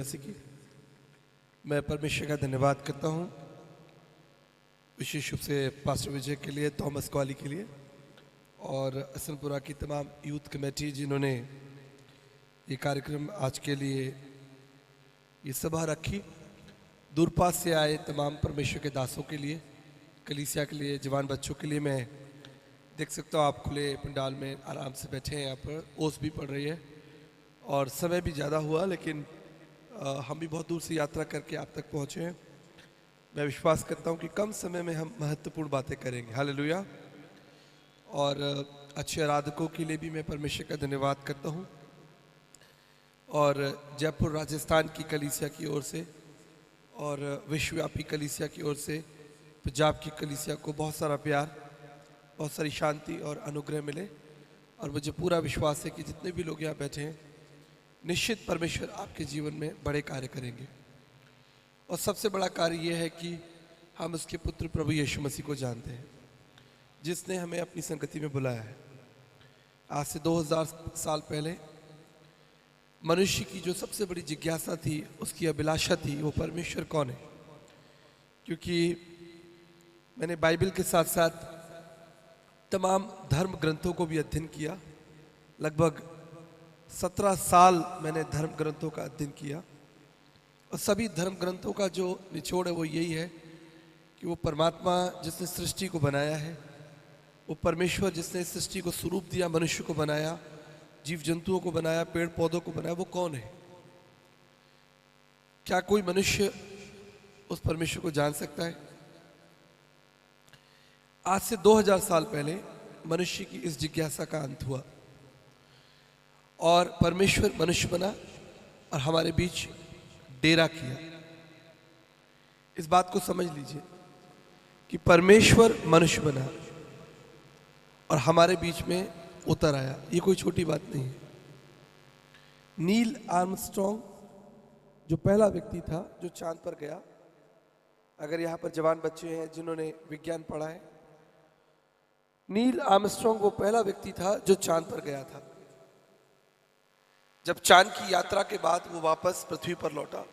मसीह की। मैं परमेश्वर का धन्यवाद करता हूँ, विशेष रूप से पास्टर विजय के लिए, थॉमस कॉली के लिए और असनपुरा की तमाम यूथ कमेटी जिन्होंने ये कार्यक्रम आज के लिए ये सभा रखी। दूरपास से आए तमाम परमेश्वर के दासों के लिए, कलीसिया के लिए, जवान बच्चों के लिए। मैं देख सकता हूँ आप खुले पंडाल में आराम से बैठे हैं। यहाँ पर ओस भी पड़ रही है और समय भी ज़्यादा हुआ, लेकिन हम भी बहुत दूर से यात्रा करके आप तक पहुँचे हैं। मैं विश्वास करता हूँ कि कम समय में हम महत्वपूर्ण बातें करेंगे। हालेलुया। और अच्छे आराधकों के लिए भी मैं परमेश्वर का धन्यवाद करता हूँ, और जयपुर राजस्थान की कलीसिया की ओर से और विश्वव्यापी कलीसिया की ओर से पंजाब की कलीसिया को बहुत सारा प्यार, बहुत सारी शांति और अनुग्रह मिले। और मुझे पूरा विश्वास है कि जितने भी लोग यहाँ बैठे हैं, निश्चित परमेश्वर आपके जीवन में बड़े कार्य करेंगे। और सबसे बड़ा कार्य ये है कि हम उसके पुत्र प्रभु यीशु मसीह को जानते हैं, जिसने हमें अपनी संगति में बुलाया है। आज से 2000 साल पहले मनुष्य की जो सबसे बड़ी जिज्ञासा थी, उसकी अभिलाषा थी, वो परमेश्वर कौन है। क्योंकि मैंने बाइबल के साथ साथ तमाम धर्म ग्रंथों को भी अध्ययन किया। लगभग 17 साल मैंने धर्म ग्रंथों का अध्ययन किया, और सभी धर्म ग्रंथों का जो निचोड़ है वो यही है कि वो परमात्मा जिसने सृष्टि को बनाया है, वो परमेश्वर जिसने सृष्टि को स्वरूप दिया, मनुष्य को बनाया, जीव जंतुओं को बनाया, पेड़ पौधों को बनाया, वो कौन है। क्या कोई मनुष्य उस परमेश्वर को जान सकता है? आज से 2000 साल पहले मनुष्य की इस जिज्ञासा का अंत हुआ और परमेश्वर मनुष्य बना और हमारे बीच डेरा किया। इस बात को समझ लीजिए कि परमेश्वर मनुष्य बना और हमारे बीच में उतर आया। ये कोई छोटी बात नहीं है। नील आर्मस्ट्रॉन्ग जो पहला व्यक्ति था जो चांद पर गया, अगर यहाँ पर जवान बच्चे हैं जिन्होंने विज्ञान पढ़ा है, नील आर्मस्ट्रॉन्ग वो पहला व्यक्ति था जो चांद पर गया था। जब चांद की यात्रा के बाद वो वापस पृथ्वी पर लौटा,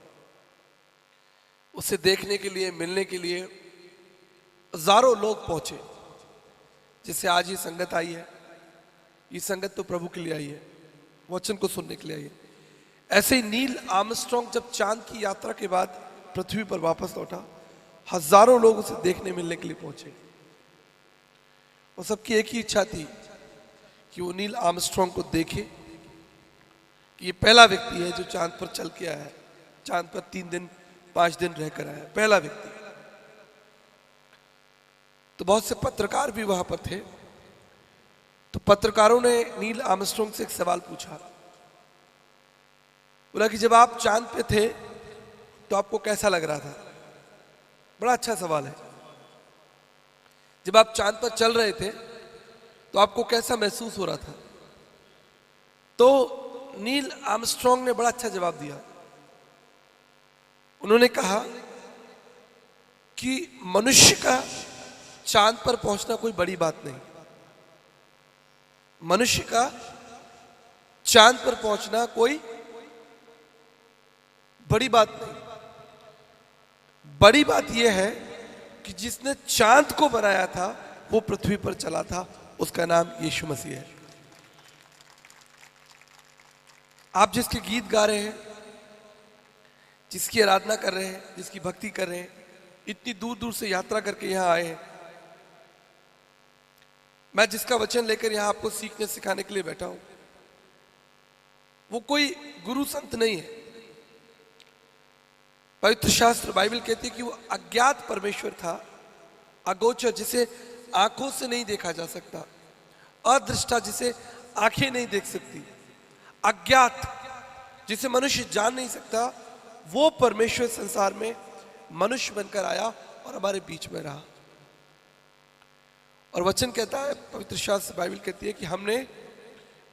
उसे देखने के लिए, मिलने के लिए हजारों लोग पहुंचे। जिससे आज ये संगत आई है, ये संगत तो प्रभु के लिए आई है, वचन को सुनने के लिए आई है। ऐसे ही नील आर्मस्ट्रॉन्ग जब चांद की यात्रा के बाद पृथ्वी पर वापस लौटा, हजारों लोग उसे देखने मिलने के लिए पहुंचे। और सबकी एक ही इच्छा थी कि वो नील आर्मस्ट्रॉन्ग को देखे कि ये पहला व्यक्ति है जो चांद पर चल के आया है, चांद पर 3 दिन 5 दिन रहकर आया है, पहला व्यक्ति। तो बहुत से पत्रकार भी वहां पर थे। तो पत्रकारों ने नील आर्मस्ट्रॉन्ग से एक सवाल पूछा। बोला कि जब आप चांद पे थे तो आपको कैसा लग रहा था? बड़ा अच्छा सवाल है। जब आप चांद पर चल रहे थे तो आपको कैसा महसूस हो रहा था? तो नील आर्मस्ट्रॉन्ग ने बड़ा अच्छा जवाब दिया। उन्होंने कहा कि मनुष्य का चांद पर पहुंचना कोई बड़ी बात नहीं। मनुष्य का चांद पर पहुंचना कोई बड़ी बात नहीं। बड़ी बात यह है कि जिसने चांद को बनाया था वो पृथ्वी पर चला था, उसका नाम यीशु मसीह है। आप जिसके गीत गा रहे हैं, जिसकी आराधना कर रहे हैं, जिसकी भक्ति कर रहे हैं, इतनी दूर दूर से यात्रा करके यहां आए हैं, मैं जिसका वचन लेकर यहां आपको सीखने सिखाने के लिए बैठा हूं, वो कोई गुरु संत नहीं है। पवित्र शास्त्र बाइबल कहती है कि वो अज्ञात परमेश्वर था, अगोचर, जिसे आंखों से नहीं देखा जा सकता, अदृष्टा, जिसे आंखें नहीं देख सकती, अज्ञात, जिसे मनुष्य जान नहीं सकता, वो परमेश्वर संसार में मनुष्य बनकर आया और हमारे बीच में रहा। और वचन कहता है, पवित्र शास्त्र बाइबल कहती है कि हमने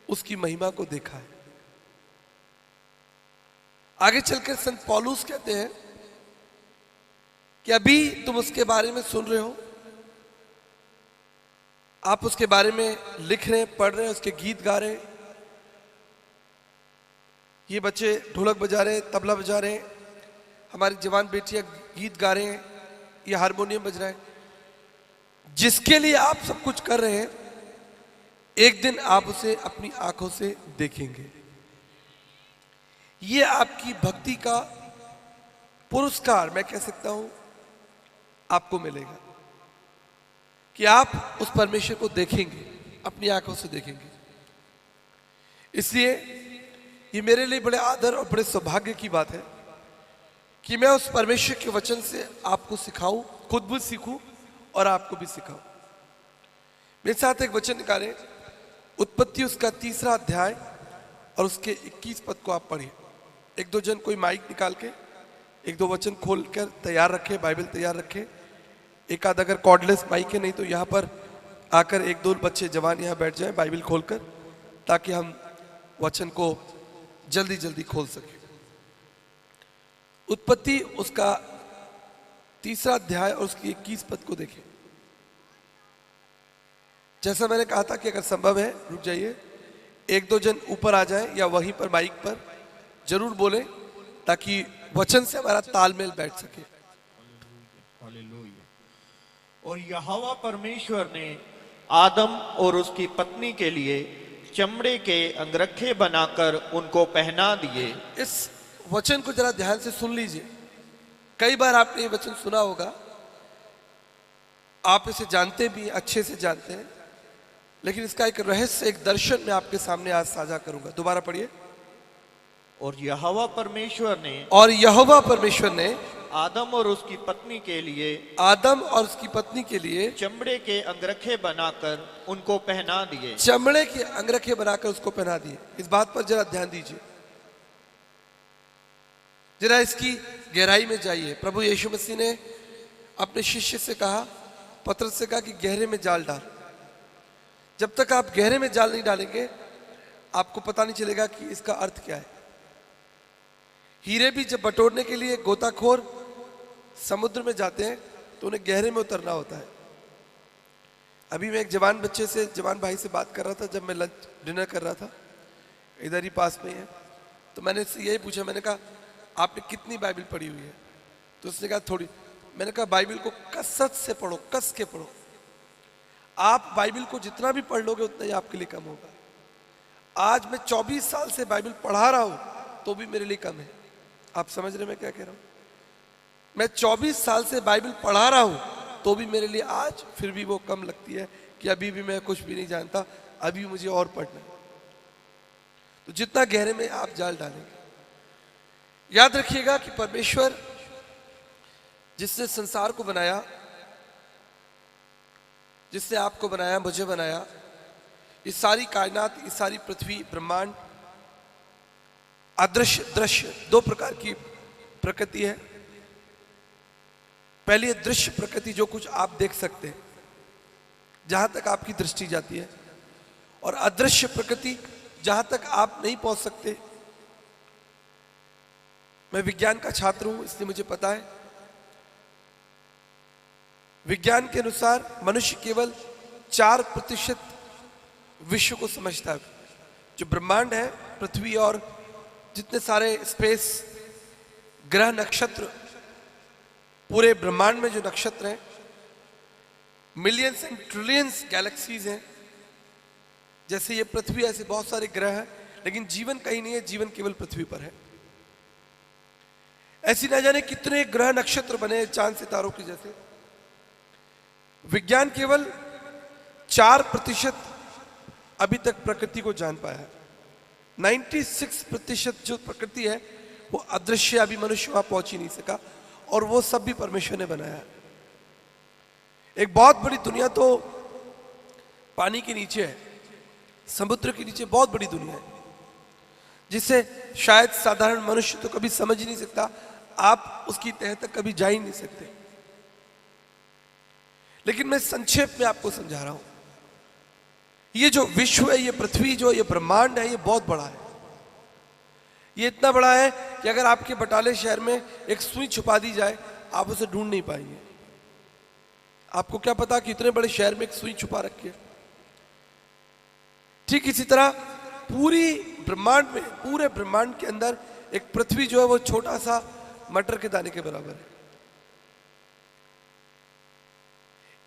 उसकी महिमा को देखा है। आगे चलकर संत पौलुस कहते हैं कि अभी तुम उसके बारे में सुन रहे हो, आप उसके बारे में लिख रहे हैं, पढ़ रहे हैं, उसके गीत गा रहे हैं, ये बच्चे ढोलक बजा रहे हैं, तबला बजा रहे हैं, हमारी जवान बेटियां गीत गा रहे हैं, ये हारमोनियम बज रहा है। जिसके लिए आप सब कुछ कर रहे हैं, एक दिन आप उसे अपनी आंखों से देखेंगे। ये आपकी भक्ति का पुरस्कार मैं कह सकता हूं आपको मिलेगा कि आप उस परमेश्वर को देखेंगे, अपनी आंखों से देखेंगे। इसलिए ये मेरे लिए बड़े आदर और बड़े सौभाग्य की बात है कि मैं उस परमेश्वर के वचन से आपको सिखाऊं, खुद भी सीखूं और आपको भी सिखाऊं। मेरे साथ एक वचन निकालें, उत्पत्ति उसका 3 अध्याय और उसके 21 पद को आप पढ़िए। एक दो जन कोई माइक निकाल के एक दो वचन खोल कर तैयार रखे, बाइबल तैयार रखे। एक आध अगर कॉर्डलेस माइक है, नहीं तो यहाँ पर आकर एक दो बच्चे जवान यहाँ बैठ जाएं बाइबल खोलकर, ताकि हम वचन को जल्दी जल्दी खोल सके। उत्पत्ति उसका 3 अध्याय और उसकी 21 पद को देखें। जैसा मैंने कहा था कि अगर संभव है रुक जाइए, एक दो जन ऊपर आ जाएं या वहीं पर माइक पर जरूर बोलें ताकि वचन से हमारा तालमेल बैठ सके। और यहोवा परमेश्वर ने आदम और उसकी पत्नी के लिए चमड़े के अंगरखे बनाकर उनको पहना दिए। इस वचन को जरा ध्यान से सुन लीजिए। कई बार आपने ये वचन सुना होगा, आप इसे जानते भी अच्छे से जानते हैं, लेकिन इसका एक रहस्य, एक दर्शन मैं आपके सामने आज साझा करूंगा। दोबारा पढ़िए। और यहोवा परमेश्वर ने आदम और उसकी पत्नी के लिए चमड़े के अंगरखे बनाकर उनको पहना दिए। चमड़े के अंगरखे बनाकर उसको पहना दिए। इस बात पर जरा ध्यान दीजिए, जरा इसकी गहराई में जाइए। प्रभु यीशु मसीह ने अपने शिष्य से कहा, पतरस से कहा कि गहरे में जाल डाल। जब तक आप गहरे में जाल नहीं डालेंगे आपको पता नहीं चलेगा कि इसका अर्थ क्या है। हीरे भी जब बटोरने के लिए गोताखोर समुद्र में जाते हैं तो उन्हें गहरे में उतरना होता है। अभी मैं एक जवान भाई से बात कर रहा था, जब मैं लंच डिनर कर रहा था, इधर ही पास में ही है, तो मैंने इससे यही पूछा, मैंने कहा आपने कितनी बाइबल पढ़ी हुई है? तो उसने कहा थोड़ी। मैंने कहा बाइबल को कसरत से पढ़ो, कस के पढ़ो। आप बाइबल को जितना भी पढ़ लोगे उतना ही आपके लिए कम होगा। आज मैं 24 साल से बाइबल पढ़ा रहा हूं तो भी मेरे लिए कम है। आप समझ रहे मैं क्या कह रहा हूं? मैं 24 साल से बाइबल पढ़ा रहा हूं तो भी मेरे लिए आज फिर भी वो कम लगती है कि अभी भी मैं कुछ भी नहीं जानता, अभी मुझे और पढ़ना है। तो जितना गहरे में आप जाल डालेंगे, याद रखिएगा कि परमेश्वर जिसने संसार को बनाया, जिसने आपको बनाया, मुझे बनाया, ये सारी कायनात, ये सारी पृथ्वी, ब्रह्मांड, अदृश्य दृश्य, दो प्रकार की प्रकृति है। पहली दृश्य प्रकृति, जो कुछ आप देख सकते हैं, जहां तक आपकी दृष्टि जाती है, और अदृश्य प्रकृति, जहां तक आप नहीं पहुंच सकते। मैं विज्ञान का छात्र हूं, इसलिए मुझे पता है। विज्ञान के अनुसार मनुष्य केवल 4% विश्व को समझता है। जो ब्रह्मांड है, पृथ्वी और जितने सारे स्पेस, ग्रह, नक्षत्र, पूरे ब्रह्मांड में जो नक्षत्र हैं, मिलियंस एंड ट्रिलियंस गैलेक्सीज हैं। जैसे ये पृथ्वी, ऐसे बहुत सारे ग्रह हैं, लेकिन जीवन कहीं नहीं है, जीवन केवल पृथ्वी पर है। ऐसी ना जाने कितने ग्रह नक्षत्र बने चांद सितारों के जैसे। विज्ञान केवल 4% अभी तक प्रकृति को जान पाया है। 96% जो प्रकृति है वो अदृश्य, अभी मनुष्य वहां पहुंच ही नहीं सका, और वो सब भी परमेश्वर ने बनाया है। एक बहुत बड़ी दुनिया तो पानी के नीचे है, समुद्र के नीचे बहुत बड़ी दुनिया है, जिसे शायद साधारण मनुष्य तो कभी समझ ही नहीं सकता। आप उसकी तह तक कभी जा ही नहीं सकते। लेकिन मैं संक्षेप में आपको समझा रहा हूं, ये जो विश्व है, ये पृथ्वी जो ये ब्रह्मांड है, ये बहुत बड़ा है। ये इतना बड़ा है कि अगर आपके बटाले शहर में एक सुई छुपा दी जाए, आप उसे ढूंढ नहीं पाएंगे। आपको क्या पता कि इतने बड़े शहर में एक सुई छुपा रखी है। ठीक इसी तरह पूरी ब्रह्मांड में, पूरे ब्रह्मांड के अंदर एक पृथ्वी जो है वो छोटा सा मटर के दाने के बराबर है।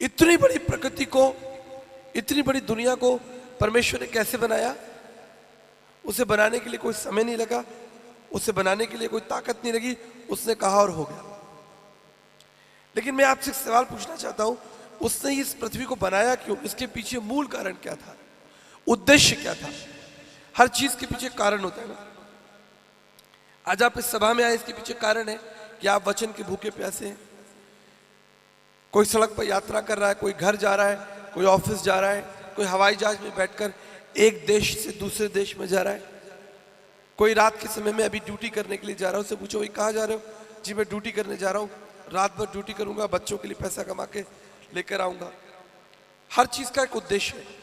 इतनी बड़ी प्रकृति को, इतनी बड़ी दुनिया को परमेश्वर ने कैसे बनाया? उसे बनाने के लिए कोई समय नहीं लगा, उसे बनाने के लिए कोई ताकत नहीं लगी, उसने कहा और हो गया। लेकिन मैं आपसे एक सवाल पूछना चाहता हूं, उसने इस पृथ्वी को बनाया क्यों? इसके पीछे मूल कारण क्या था? उद्देश्य क्या था? हर चीज के पीछे कारण होता है ना। आज आप इस सभा में आए, इसके पीछे कारण है कि आप वचन के भूखे प्यासे हैं। कोई सड़क पर यात्रा कर रहा है, कोई घर जा रहा है, कोई ऑफिस जा रहा है, कोई हवाई जहाज में बैठकर एक देश से दूसरे देश में जा रहा है, कोई रात के समय में अभी ड्यूटी करने के लिए जा रहा है। उससे पूछो भाई कहाँ जा रहे हो? जी मैं ड्यूटी करने जा रहा हूँ, रात भर ड्यूटी करूंगा, बच्चों के लिए पैसा कमा के लेकर आऊंगा। हर चीज का एक उद्देश्य है।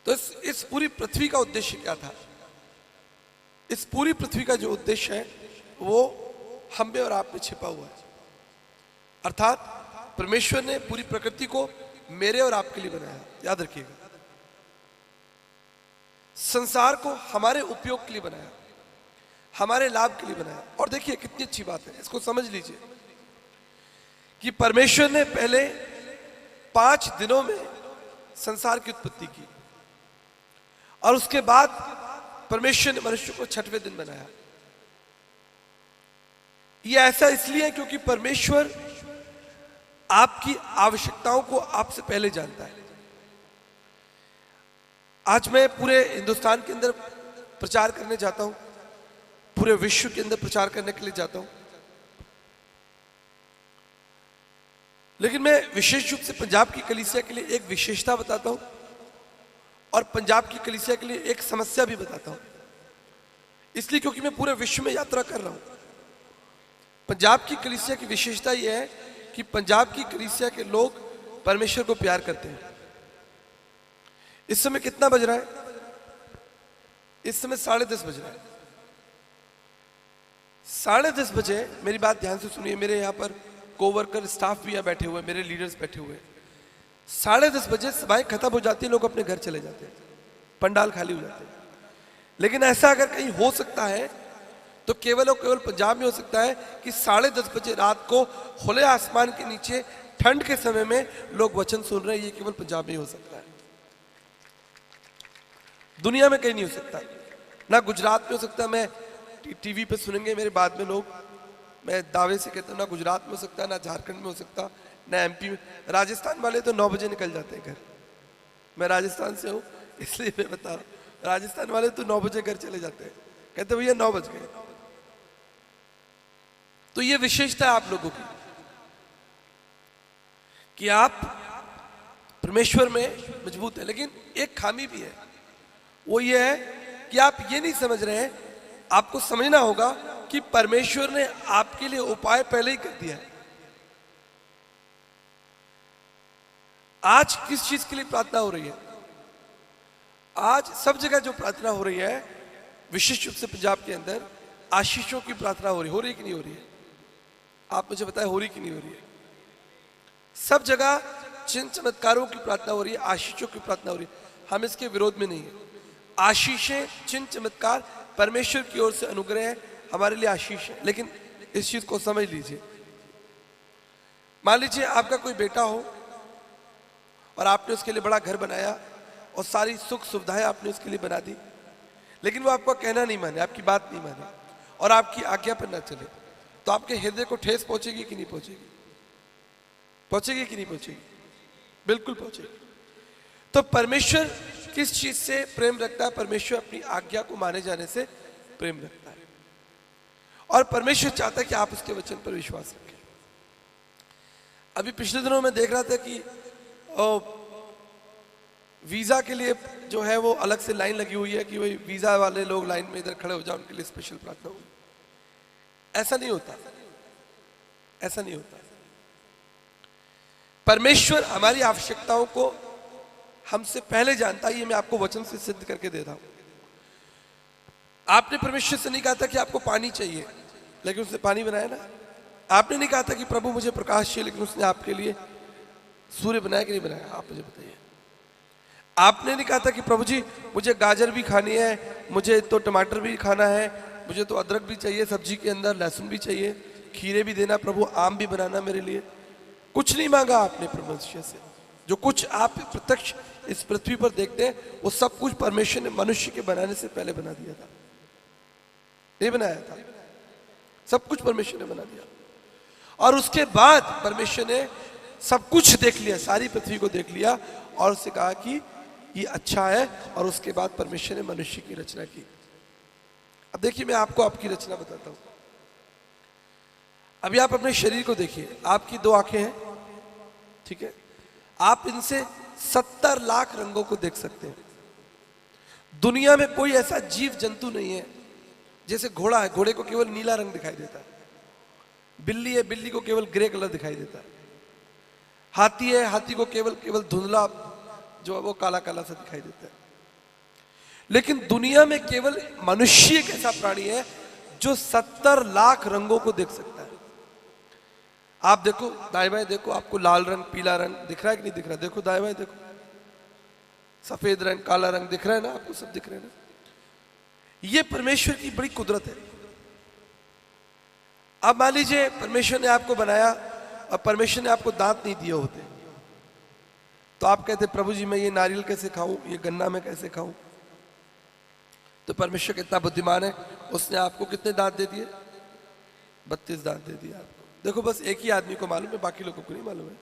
तो इस पूरी पृथ्वी का उद्देश्य क्या था? इस पूरी पृथ्वी का जो उद्देश्य है वो हम में और आप में छिपा हुआ है। अर्थात परमेश्वर ने पूरी प्रकृति को मेरे और आपके लिए बनाया। याद रखिएगा, संसार को हमारे उपयोग के लिए बनाया, हमारे लाभ के लिए बनाया। और देखिए कितनी अच्छी बात है, इसको समझ लीजिए कि परमेश्वर ने पहले 5 दिनों में संसार की उत्पत्ति की और उसके बाद परमेश्वर ने मनुष्य को 6वें दिन बनाया। यह ऐसा इसलिए है क्योंकि परमेश्वर आपकी आवश्यकताओं को आपसे पहले जानता है। आज मैं पूरे हिंदुस्तान के अंदर प्रचार करने जाता हूं, पूरे विश्व के अंदर प्रचार करने के लिए जाता हूं, लेकिन मैं विशेष रूप से पंजाब की कलीसिया के लिए एक विशेषता बताता हूं और पंजाब की कलीसिया के लिए एक समस्या भी बताता हूं। इसलिए क्योंकि मैं पूरे विश्व में यात्रा कर रहा हूं। पंजाब की कलीसिया की विशेषता यह है कि पंजाब की कलीसिया के लोग परमेश्वर को प्यार करते हैं। इस समय कितना बज रहा है? इस समय 10:30 बज रहा है। 10:30 बजे, मेरी बात ध्यान से सुनिए, मेरे यहाँ पर कोवर्कर स्टाफ भी यहाँ बैठे हुए, मेरे लीडर्स बैठे हुए। 10:30 बजे सभाएं खत्म हो जाती है, लोग अपने घर चले जाते हैं, पंडाल खाली हो जाते हैं। लेकिन ऐसा अगर कहीं हो सकता है तो केवल और केवल पंजाब में हो सकता है कि 10:30 बजे रात को खुले आसमान के नीचे ठंड के समय में लोग वचन सुन रहे हैं। ये केवल पंजाब में ही हो सकता है, दुनिया में कहीं नहीं हो सकता। ना गुजरात में हो सकता, मैं टीवी पे सुनेंगे मेरे बाद में लोग, मैं दावे से कहता हूँ, ना गुजरात में हो सकता, ना झारखंड में हो सकता, ना एमपी में। राजस्थान वाले तो 9 बजे निकल जाते हैं घर। मैं राजस्थान से हूँ इसलिए मैं बता रहा हूँ, राजस्थान वाले तो 9 बजे घर चले जाते हैं, कहते भैया 9 बज गए। तो ये विशेषता है आप लोगों की कि आप परमेश्वर में मजबूत है। लेकिन एक खामी भी है, वो ये है कि आप ये नहीं समझ रहे हैं। आपको समझना होगा कि परमेश्वर ने आपके लिए उपाय पहले ही कर दिया है। आज किस चीज के लिए प्रार्थना हो रही है? आज सब जगह जो प्रार्थना हो रही है, विशेष रूप से पंजाब के अंदर आशीषों की प्रार्थना हो रही है कि नहीं हो रही है? आप मुझे बताएं, हो रही कि नहीं हो रही है? सब जगह चिन्ह चमत्कारों की प्रार्थना हो रही है, आशीषों की प्रार्थना हो रही है। हम इसके विरोध में नहीं है। आशीषें, चिन्ह चमत्कार परमेश्वर की ओर से अनुग्रह है, हमारे लिए आशीष है। लेकिन इस चीज को समझ लीजिए, मान लीजिए आपका कोई बेटा हो और आपने उसके लिए बड़ा घर बनाया और सारी सुख सुविधाएं आपने उसके लिए बना दी, लेकिन वो आपका कहना नहीं माने, आपकी बात नहीं माने और आपकी आज्ञा पर ना चले, तो आपके हृदय को ठेस पहुंचेगी कि नहीं पहुंचेगी? पहुंचेगी कि नहीं पहुंचेगी? बिल्कुल पहुंचेगी। तो परमेश्वर किस चीज से प्रेम रखता है? परमेश्वर अपनी आज्ञा को माने जाने से प्रेम रखता है और परमेश्वर चाहता है कि आप उसके वचन पर विश्वास रखें। अभी पिछले दिनों में देख रहा था कि वीजा के लिए जो है वो अलग से लाइन लगी हुई है कि वही वीजा वाले लोग लाइन में इधर खड़े हो जाए, उनके लिए स्पेशल प्रार्थना होगी। ऐसा नहीं होता, ऐसा नहीं होता। परमेश्वर हमारी आवश्यकताओं को हमसे पहले जानता है। ये मैं आपको वचन से सिद्ध करके दे रहा हूं। आपने परमेश्वर से नहीं कहा था कि आपको पानी चाहिए, लेकिन उसने पानी बनाया ना। आपने नहीं कहा था कि प्रभु मुझे प्रकाश चाहिए, लेकिन उसने आपके लिए सूर्य बनाया कि नहीं बनाया? आप मुझे बताइए। आपने नहीं कहा था कि प्रभु जी मुझे गाजर भी खानी है, मुझे तो टमाटर भी खाना है, मुझे तो अदरक भी चाहिए सब्जी के अंदर, लहसुन भी चाहिए, खीरे भी देना प्रभु, आम भी बनाना मेरे लिए। कुछ नहीं मांगा आपने परमेश्वर से। जो कुछ आप प्रत्यक्ष इस पृथ्वी पर देखते हैं वो सब कुछ परमेश्वर ने मनुष्य के बनाने से पहले बना दिया था, नहीं बनाया था, सब कुछ परमेश्वर ने बना दिया। और उसके बाद परमेश्वर ने सब कुछ देख लिया, सारी पृथ्वी को देख लिया और उससे कहा कि ये अच्छा है, और उसके बाद परमेश्वर ने मनुष्य की रचना की। अब देखिए मैं आपको आपकी रचना बताता हूं। अभी आप अपने शरीर को देखिए, आपकी 2 आंखें हैं, ठीक है, आप इनसे 70 लाख रंगों को देख सकते हैं। दुनिया में कोई ऐसा जीव जंतु नहीं है, जैसे घोड़ा है, घोड़े को केवल नीला रंग दिखाई देता है, बिल्ली है, बिल्ली को केवल ग्रे कलर दिखाई देता है, हाथी है, हाथी को केवल धुंधला जो है वो काला काला सा दिखाई देता है। लेकिन दुनिया में केवल मनुष्य एक ऐसा प्राणी है जो 70 लाख रंगों को देख सकता है। आप देखो दाएं बाएं देखो, आपको लाल रंग, पीला रंग दिख रहा है कि नहीं दिख रहा? देखो दाएं बाएं देखो, सफेद रंग, काला रंग दिख रहा है ना आपको? सब दिख रहे हैं ना? ये परमेश्वर की बड़ी कुदरत है। अब मान लीजिए परमेश्वर ने आपको बनाया और परमेश्वर ने आपको दांत नहीं दिए होते, तो आप कहते प्रभु जी मैं ये नारियल कैसे खाऊं, ये गन्ना मैं कैसे खाऊं? तो परमेश्वर कितना बुद्धिमान है, उसने आपको कितने दांत दे दिए? 32 दांत दे दिए आपको। देखो बस एक ही आदमी को मालूम है, बाकी लोगों को नहीं मालूम है।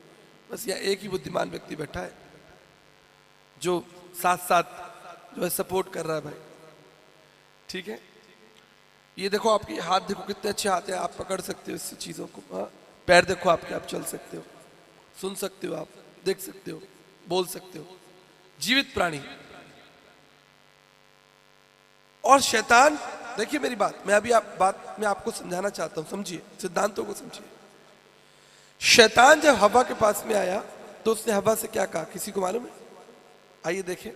बस यहाँ एक ही बुद्धिमान व्यक्ति बैठा है जो साथ साथ जो है सपोर्ट कर रहा है भाई, ठीक है। ये देखो आपके हाथ, देखो कितने अच्छे हाथ हैं, आप पकड़ सकते हो इस चीजों को। हाँ, पैर देखो आपके, आप चल सकते हो, सुन सकते हो, आप देख सकते हो, बोल सकते हो, जीवित प्राणी। और शैतान, देखिए मेरी बात, मैं अभी बात मैं आपको समझाना चाहता हूं, समझिए, सिद्धांतों को समझिए। शैतान जब हवा के पास में आया तो उसने हवा से क्या कहा, किसी को मालूम है? आइए देखें,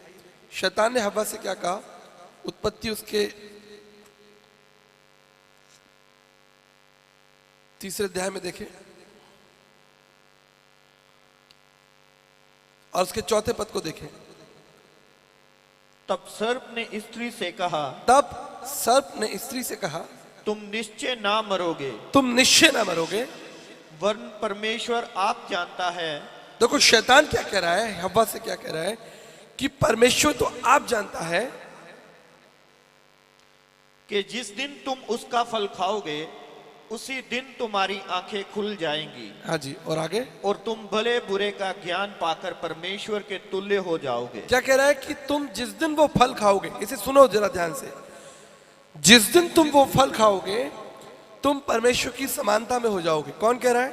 शैतान ने हवा से क्या कहा। उत्पत्ति उसके 3 अध्याय में देखें और उसके 4 पद को देखें। तब सर्प ने स्त्री से कहा, तुम निश्चय ना मरोगे, तुम निश्चय ना मरोगे, वरन परमेश्वर आप जानता है। देखो शैतान क्या कह रहा है, हव्वा से क्या कह रहा है कि परमेश्वर तो आप जानता है कि जिस दिन तुम उसका फल खाओगे उसी दिन तुम्हारी आंखें खुल जाएंगी। हाँ जी, और आगे, और तुम भले बुरे का ज्ञान पाकर परमेश्वर के तुल्य हो जाओगे। क्या कह रहा है कि तुम जिस दिन वो फल खाओगे, इसे सुनो जरा ध्यान से, जिस दिन तुम वो फल खाओगे तुम परमेश्वर की समानता में हो जाओगे। कौन कह रहा है?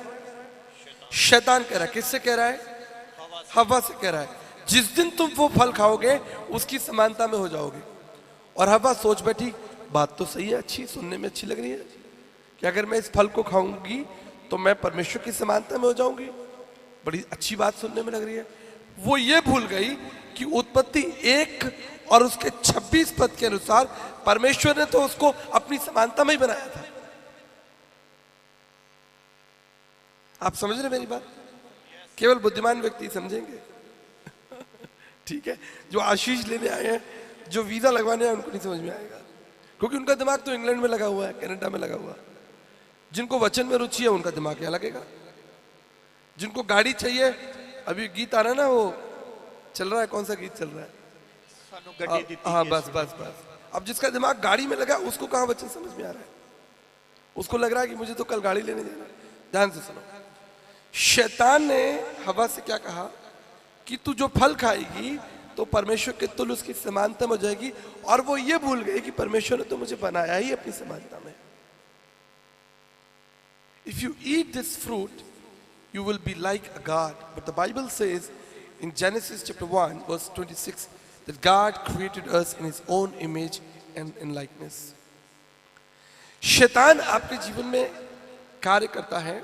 शैतान कह रहा है। किससे कह रहा है? हव्वा से कह रहा है। जिस दिन तुम वो फल खाओगे उसकी समानता में हो जाओगे। और हव्वा सोच बैठी, बात तो सही है, अच्छी, सुनने में अच्छी लग रही है कि अगर मैं इस फल को खाऊंगी तो मैं परमेश्वर की समानता में हो जाऊंगी, बड़ी अच्छी बात सुनने में लग रही है। वो ये भूल गई कि उत्पत्ति 1 और उसके 26 पद के अनुसार परमेश्वर ने तो उसको अपनी समानता में ही बनाया था। आप समझ रहे मेरी बात? केवल बुद्धिमान व्यक्ति समझेंगे ठीक है, जो आशीष लेने आए हैं, जो वीजा लगवाने आए, उनको नहीं समझ में आएगा, क्योंकि उनका दिमाग तो इंग्लैंड में लगा हुआ है, कनाडा में लगा हुआ है। जिनको वचन में रुचि है उनका दिमाग क्या लगेगा। जिनको गाड़ी चाहिए, अभी गीत आ रहा है ना, वो चल रहा है, कौन सा गीत चल रहा है? हाँ बस बस बस। अब जिसका दिमाग गाड़ी में लगा उसको कहाँ वचन समझ में आ रहा है? उसको लग रहा है कि मुझे तो कल गाड़ी लेने जाना है। ध्यान से सुनो, शैतान ने हवा से क्या कहा कि तू जो फल खाएगी तो परमेश्वर के तुल्य उसकी समानता में हो जाएगी। और वो ये भूल गए कि परमेश्वर ने तो मुझे बनाया ही अपनी समानता में। If you eat this fruit, you will be like a God. But the Bible says in Genesis chapter 1 verse 26 that God created us in His own image and in likeness. शैतान आपके जीवन में कार्य करता है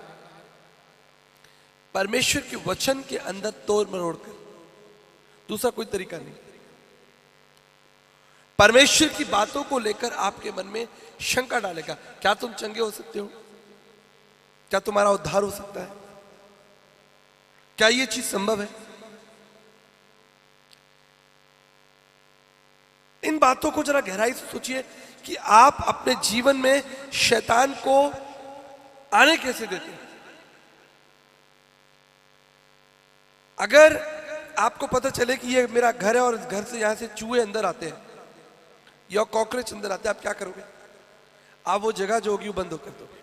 परमेश्वर के वचन के अंदर तोड़ मरोड़ कर, दूसरा कोई तरीका नहीं। परमेश्वर की बातों को लेकर आपके मन में शंका डालेगा, क्या तुम चंगे हो सकते हो? क्या तुम्हारा उद्धार हो सकता है? क्या ये चीज संभव है? बातों को जरा गहराई से सोचिए कि आप अपने जीवन में शैतान को आने कैसे देते हैं। अगर आपको पता चले कि ये मेरा घर है और इस घर से यहां से चूहे अंदर आते हैं या कॉकरोच अंदर आते हैं, आप क्या करोगे? आप वो जगह जो होगी वो बंद कर दोगे,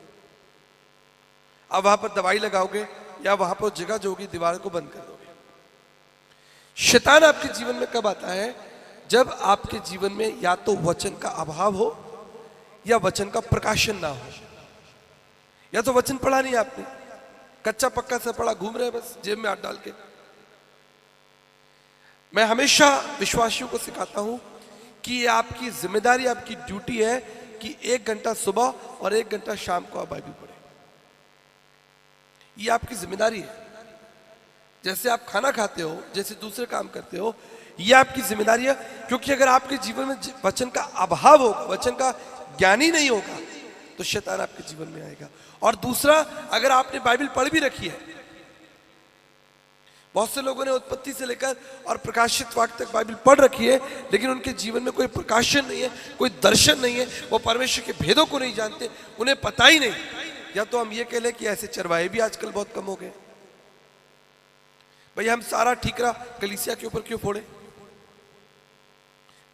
आप वहां पर दवाई लगाओगे या वहां पर जगह जो होगी दीवार को बंद कर दोगे। शैतान आपके जीवन में कब आता है? जब आपके जीवन में या तो वचन का अभाव हो या वचन का प्रकाशन ना हो, या तो वचन पढ़ा नहीं आपने, कच्चा पक्का से पढ़ा, घूम रहे बस जेब में हाथ डाल के। मैं हमेशा विश्वासियों को सिखाता हूं कि ये आपकी जिम्मेदारी, आपकी ड्यूटी है कि 1 घंटा सुबह और 1 घंटा शाम को आप बाइबल पढ़ें। ये आपकी जिम्मेदारी है। जैसे आप खाना खाते हो, जैसे दूसरे काम करते हो, ये आपकी जिम्मेदारी है। क्योंकि अगर आपके जीवन में वचन का अभाव होगा, वचन का ज्ञान ही नहीं होगा, तो शैतान आपके जीवन में आएगा। और दूसरा, अगर आपने बाइबल पढ़ भी रखी है, बहुत से लोगों ने उत्पत्ति से लेकर और प्रकाशित वाक्य तक बाइबल पढ़ रखी है, लेकिन उनके जीवन में कोई प्रकाशन नहीं है, कोई दर्शन नहीं है, वो परमेश्वर के भेदों को नहीं जानते, उन्हें पता ही नहीं। या तो हम ये कह लें कि ऐसे चरवाहे भी आजकल बहुत कम हो गए। भाई हम सारा ठीकरा कलीसिया के ऊपर क्यों फोड़े?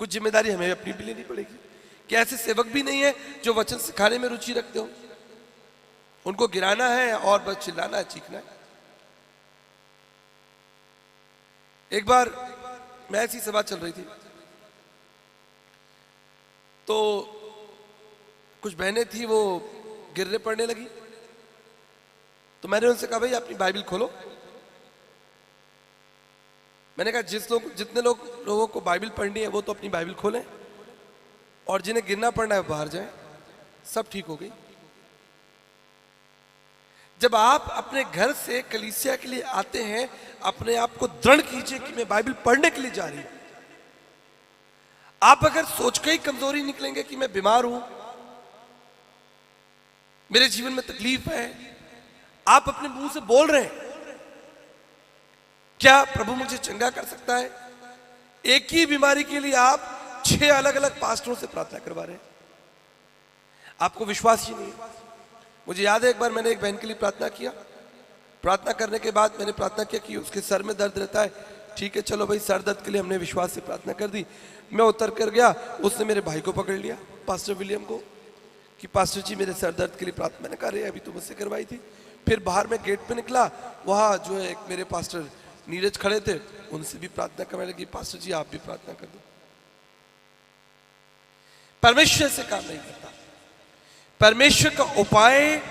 कुछ जिम्मेदारी हमें अपनी भी लेनी पड़ेगी। कि ऐसे सेवक भी नहीं है जो वचन सिखाने में रुचि रखते हो, उनको गिराना है और बस चिल्लाना है, चीखना है। एक बार मैं ऐसी सभा चल रही थी, तो कुछ बहनें थी, वो गिरने पड़ने लगी। तो मैंने उनसे कहा, भाई अपनी बाइबल खोलो। मैंने कहा जितने लोगों को बाइबल पढ़नी है वो तो अपनी बाइबल खोलें, और जिन्हें गिरना पड़ना है बाहर जाएं। सब ठीक हो गई। जब आप अपने घर से कलीसिया के लिए आते हैं, अपने आप को दृढ़ कीजिए कि मैं बाइबल पढ़ने के लिए जा रही हूं। आप अगर सोच के ही कमजोरी निकलेंगे कि मैं बीमार हूं, मेरे जीवन में तकलीफ है, आप अपने मुंह से बोल रहे हैं, क्या प्रभु मुझे चंगा कर सकता है? एक ही बीमारी के लिए आप 6 अलग अलग पास्टरों से प्रार्थना करवा रहे हैं। आपको विश्वास ही नहीं है। मुझे याद है एक बार मैंने एक बहन के लिए प्रार्थना किया। प्रार्थना करने के बाद मैंने प्रार्थना किया कि उसके सर में दर्द रहता है। ठीक है, चलो भाई, सर दर्द के लिए हमने विश्वास से प्रार्थना कर दी। मैं उतर कर गया, उसने मेरे भाई को पकड़ लिया, पास्टर विलियम को, कि पास्टर जी मेरे सर दर्द के लिए प्रार्थना। मैंने कहा, अरे अभी तो मुझसे करवाई थी। फिर बाहर में गेट पे निकला, वहाँ जो है एक मेरे पास्टर नीरज खड़े थे, उनसे भी प्रार्थना करने लगी, पास्टर जी आप भी प्रार्थना कर दो। परमेश्वर से काम नहीं करता। परमेश्वर का उपाय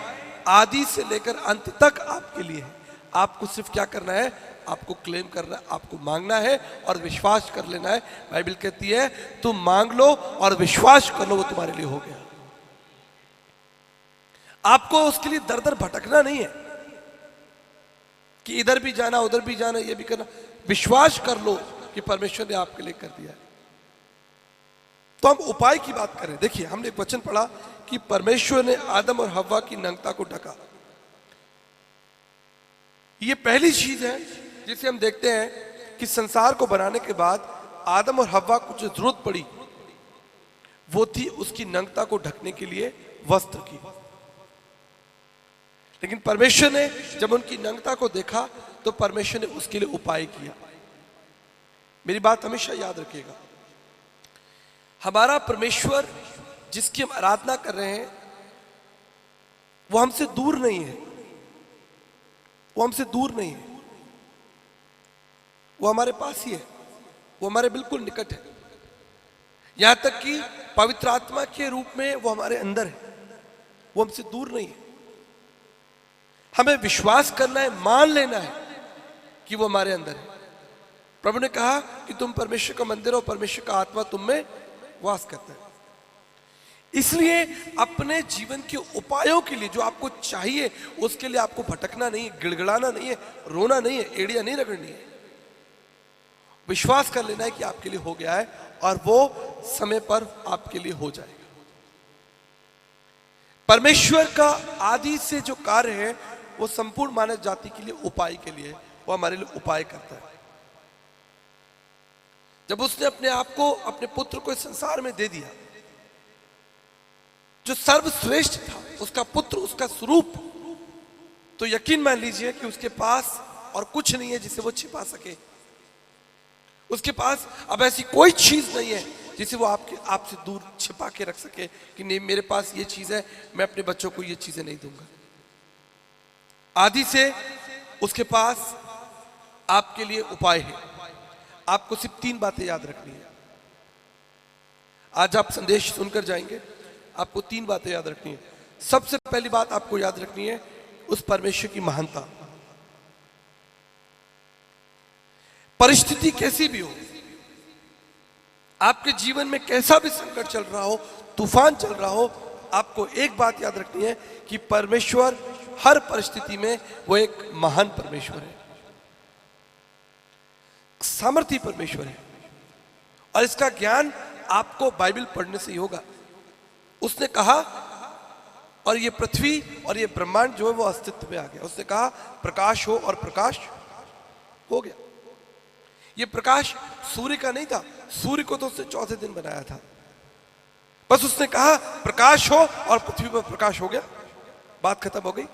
आदि से लेकर अंत तक आपके लिए है। आपको सिर्फ क्या करना है? आपको क्लेम करना है, आपको मांगना है और विश्वास कर लेना है। बाइबल कहती है तुम मांग लो और विश्वास कर लो, वो तुम्हारे लिए हो गया। आपको उसके लिए दर दर भटकना नहीं है कि इधर भी जाना, उधर भी जाना, ये भी करना। विश्वास कर लो कि परमेश्वर ने आपके लिए कर दिया है। तो हम उपाय की बात करें। देखिए, हमने एक वचन पढ़ा कि परमेश्वर ने आदम और हव्वा की नग्नता को ढका। ये पहली चीज है जिसे हम देखते हैं कि संसार को बनाने के बाद आदम और हव्वा को जो जरूरत पड़ी वो थी उसकी नग्नता को ढकने के लिए वस्त्र की। लेकिन परमेश्वर ने जब उनकी नग्नता को देखा तो परमेश्वर ने उसके लिए उपाय किया। मेरी बात हमेशा याद रखिएगा, हमारा परमेश्वर जिसकी हम आराधना कर रहे हैं वो हमसे दूर नहीं है, वो हमसे दूर नहीं है, वो हमारे पास ही है, वो हमारे बिल्कुल निकट है। यहां तक कि पवित्र आत्मा के रूप में वो हमारे अंदर है, वो हमसे दूर नहीं है। हमें विश्वास करना है, मान लेना है कि वो हमारे अंदर है। प्रभु ने कहा कि तुम परमेश्वर का मंदिर हो, परमेश्वर का आत्मा तुम में वास करता है। इसलिए अपने जीवन के उपायों के लिए जो आपको चाहिए उसके लिए आपको भटकना नहीं है, गिड़गिड़ाना नहीं है, रोना नहीं है, एड़ियां नहीं रगड़नी है। विश्वास कर लेना है कि आपके लिए हो गया है और वो समय पर आपके लिए हो जाएगा। परमेश्वर का आदि से जो कार्य है वो संपूर्ण मानव जाति के लिए उपाय के लिए, वो हमारे लिए उपाय करता है। जब उसने अपने आप को, अपने पुत्र को इस संसार में दे दिया, जो सर्वश्रेष्ठ था, उसका पुत्र, उसका स्वरूप, तो यकीन मान लीजिए कि उसके पास और कुछ नहीं है जिसे वो छिपा सके। उसके पास अब ऐसी कोई चीज नहीं है जिसे वो आपसे दूर छिपा के रख सके कि नहीं मेरे पास ये चीज है, मैं अपने बच्चों को ये चीजें नहीं दूंगा। आदि से उसके पास आपके लिए उपाय है। आपको सिर्फ 3 बातें याद रखनी है। आज आप संदेश सुनकर जाएंगे, आपको 3 बातें याद रखनी है। सबसे पहली बात आपको याद रखनी है उस परमेश्वर की महानता। परिस्थिति कैसी भी हो, आपके जीवन में कैसा भी संकट चल रहा हो, तूफान चल रहा हो, आपको एक बात याद रखनी है कि परमेश्वर हर परिस्थिति में वो एक महान परमेश्वर है, सामर्थी परमेश्वर है। और इसका ज्ञान आपको बाइबल पढ़ने से ही होगा। उसने कहा और ये पृथ्वी और ये ब्रह्मांड जो है वो अस्तित्व में आ गया। उसने कहा प्रकाश हो और प्रकाश हो गया। ये प्रकाश सूर्य का नहीं था, सूर्य को तो उसने चौथे दिन बनाया था। बस उसने कहा प्रकाश हो और पृथ्वी पर प्रकाश हो गया, बात खत्म हो गई।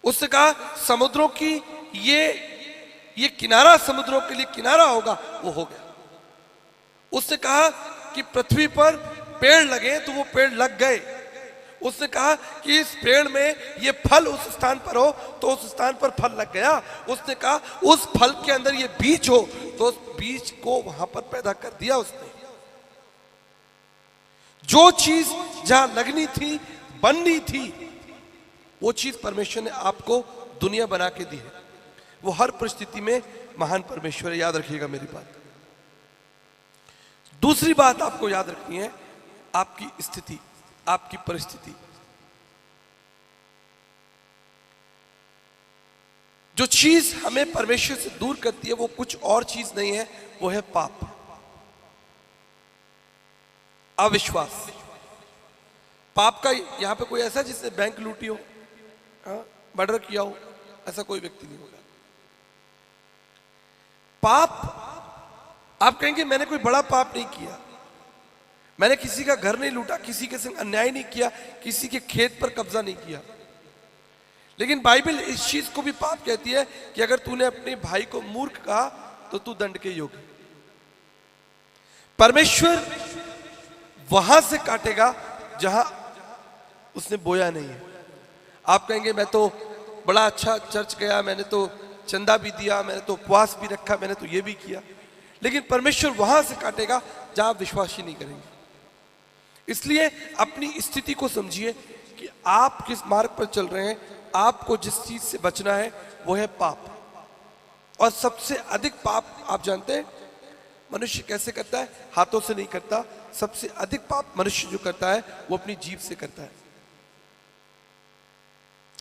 उसने कहा समुद्रों की ये किनारा समुद्रों के लिए किनारा होगा, वो हो गया। उसने कहा कि पृथ्वी पर पेड़ लगे तो वो पेड़ लग गए। उसने कहा कि इस पेड़ में ये फल उस स्थान पर हो तो उस स्थान पर फल लग गया। उसने कहा उस फल के अंदर ये बीज हो तो उस बीज को वहां पर पैदा कर दिया उसने। जो चीज जहां लगनी थी, बननी थी, वो चीज परमेश्वर ने आपको दुनिया बना के दी है। वो हर परिस्थिति में महान परमेश्वर है, याद रखिएगा मेरी बात। दूसरी बात आपको याद रखनी है, आपकी स्थिति, आपकी परिस्थिति। जो चीज हमें परमेश्वर से दूर करती है वो कुछ और चीज नहीं है, वो है पाप, अविश्वास। पाप का यहां पे कोई ऐसा जिसने बैंक लूटी हो, मर्डर किया हो, ऐसा कोई व्यक्ति नहीं होगा। पाप, आप कहेंगे मैंने कोई बड़ा पाप नहीं किया, मैंने किसी का घर नहीं लूटा, किसी के संग अन्याय नहीं किया, किसी के खेत पर कब्जा नहीं किया। लेकिन बाइबल इस चीज को भी पाप कहती है कि अगर तूने अपने भाई को मूर्ख कहा तो तू दंड के योग्य। परमेश्वर वहां से काटेगा जहां उसने बोया नहीं है। आप कहेंगे मैं तो बड़ा अच्छा चर्च गया, मैंने तो चंदा भी दिया, मैंने तो उपवास भी रखा, मैंने तो ये भी किया, लेकिन परमेश्वर वहां से काटेगा जहां आप विश्वास ही नहीं करेंगे। इसलिए अपनी स्थिति को समझिए कि आप किस मार्ग पर चल रहे हैं। आपको जिस चीज से बचना है वो है पाप। और सबसे अधिक पाप आप जानते हैं मनुष्य कैसे करता है? हाथों से नहीं करता। सबसे अधिक पाप मनुष्य जो करता है वो अपनी जीभ से करता है।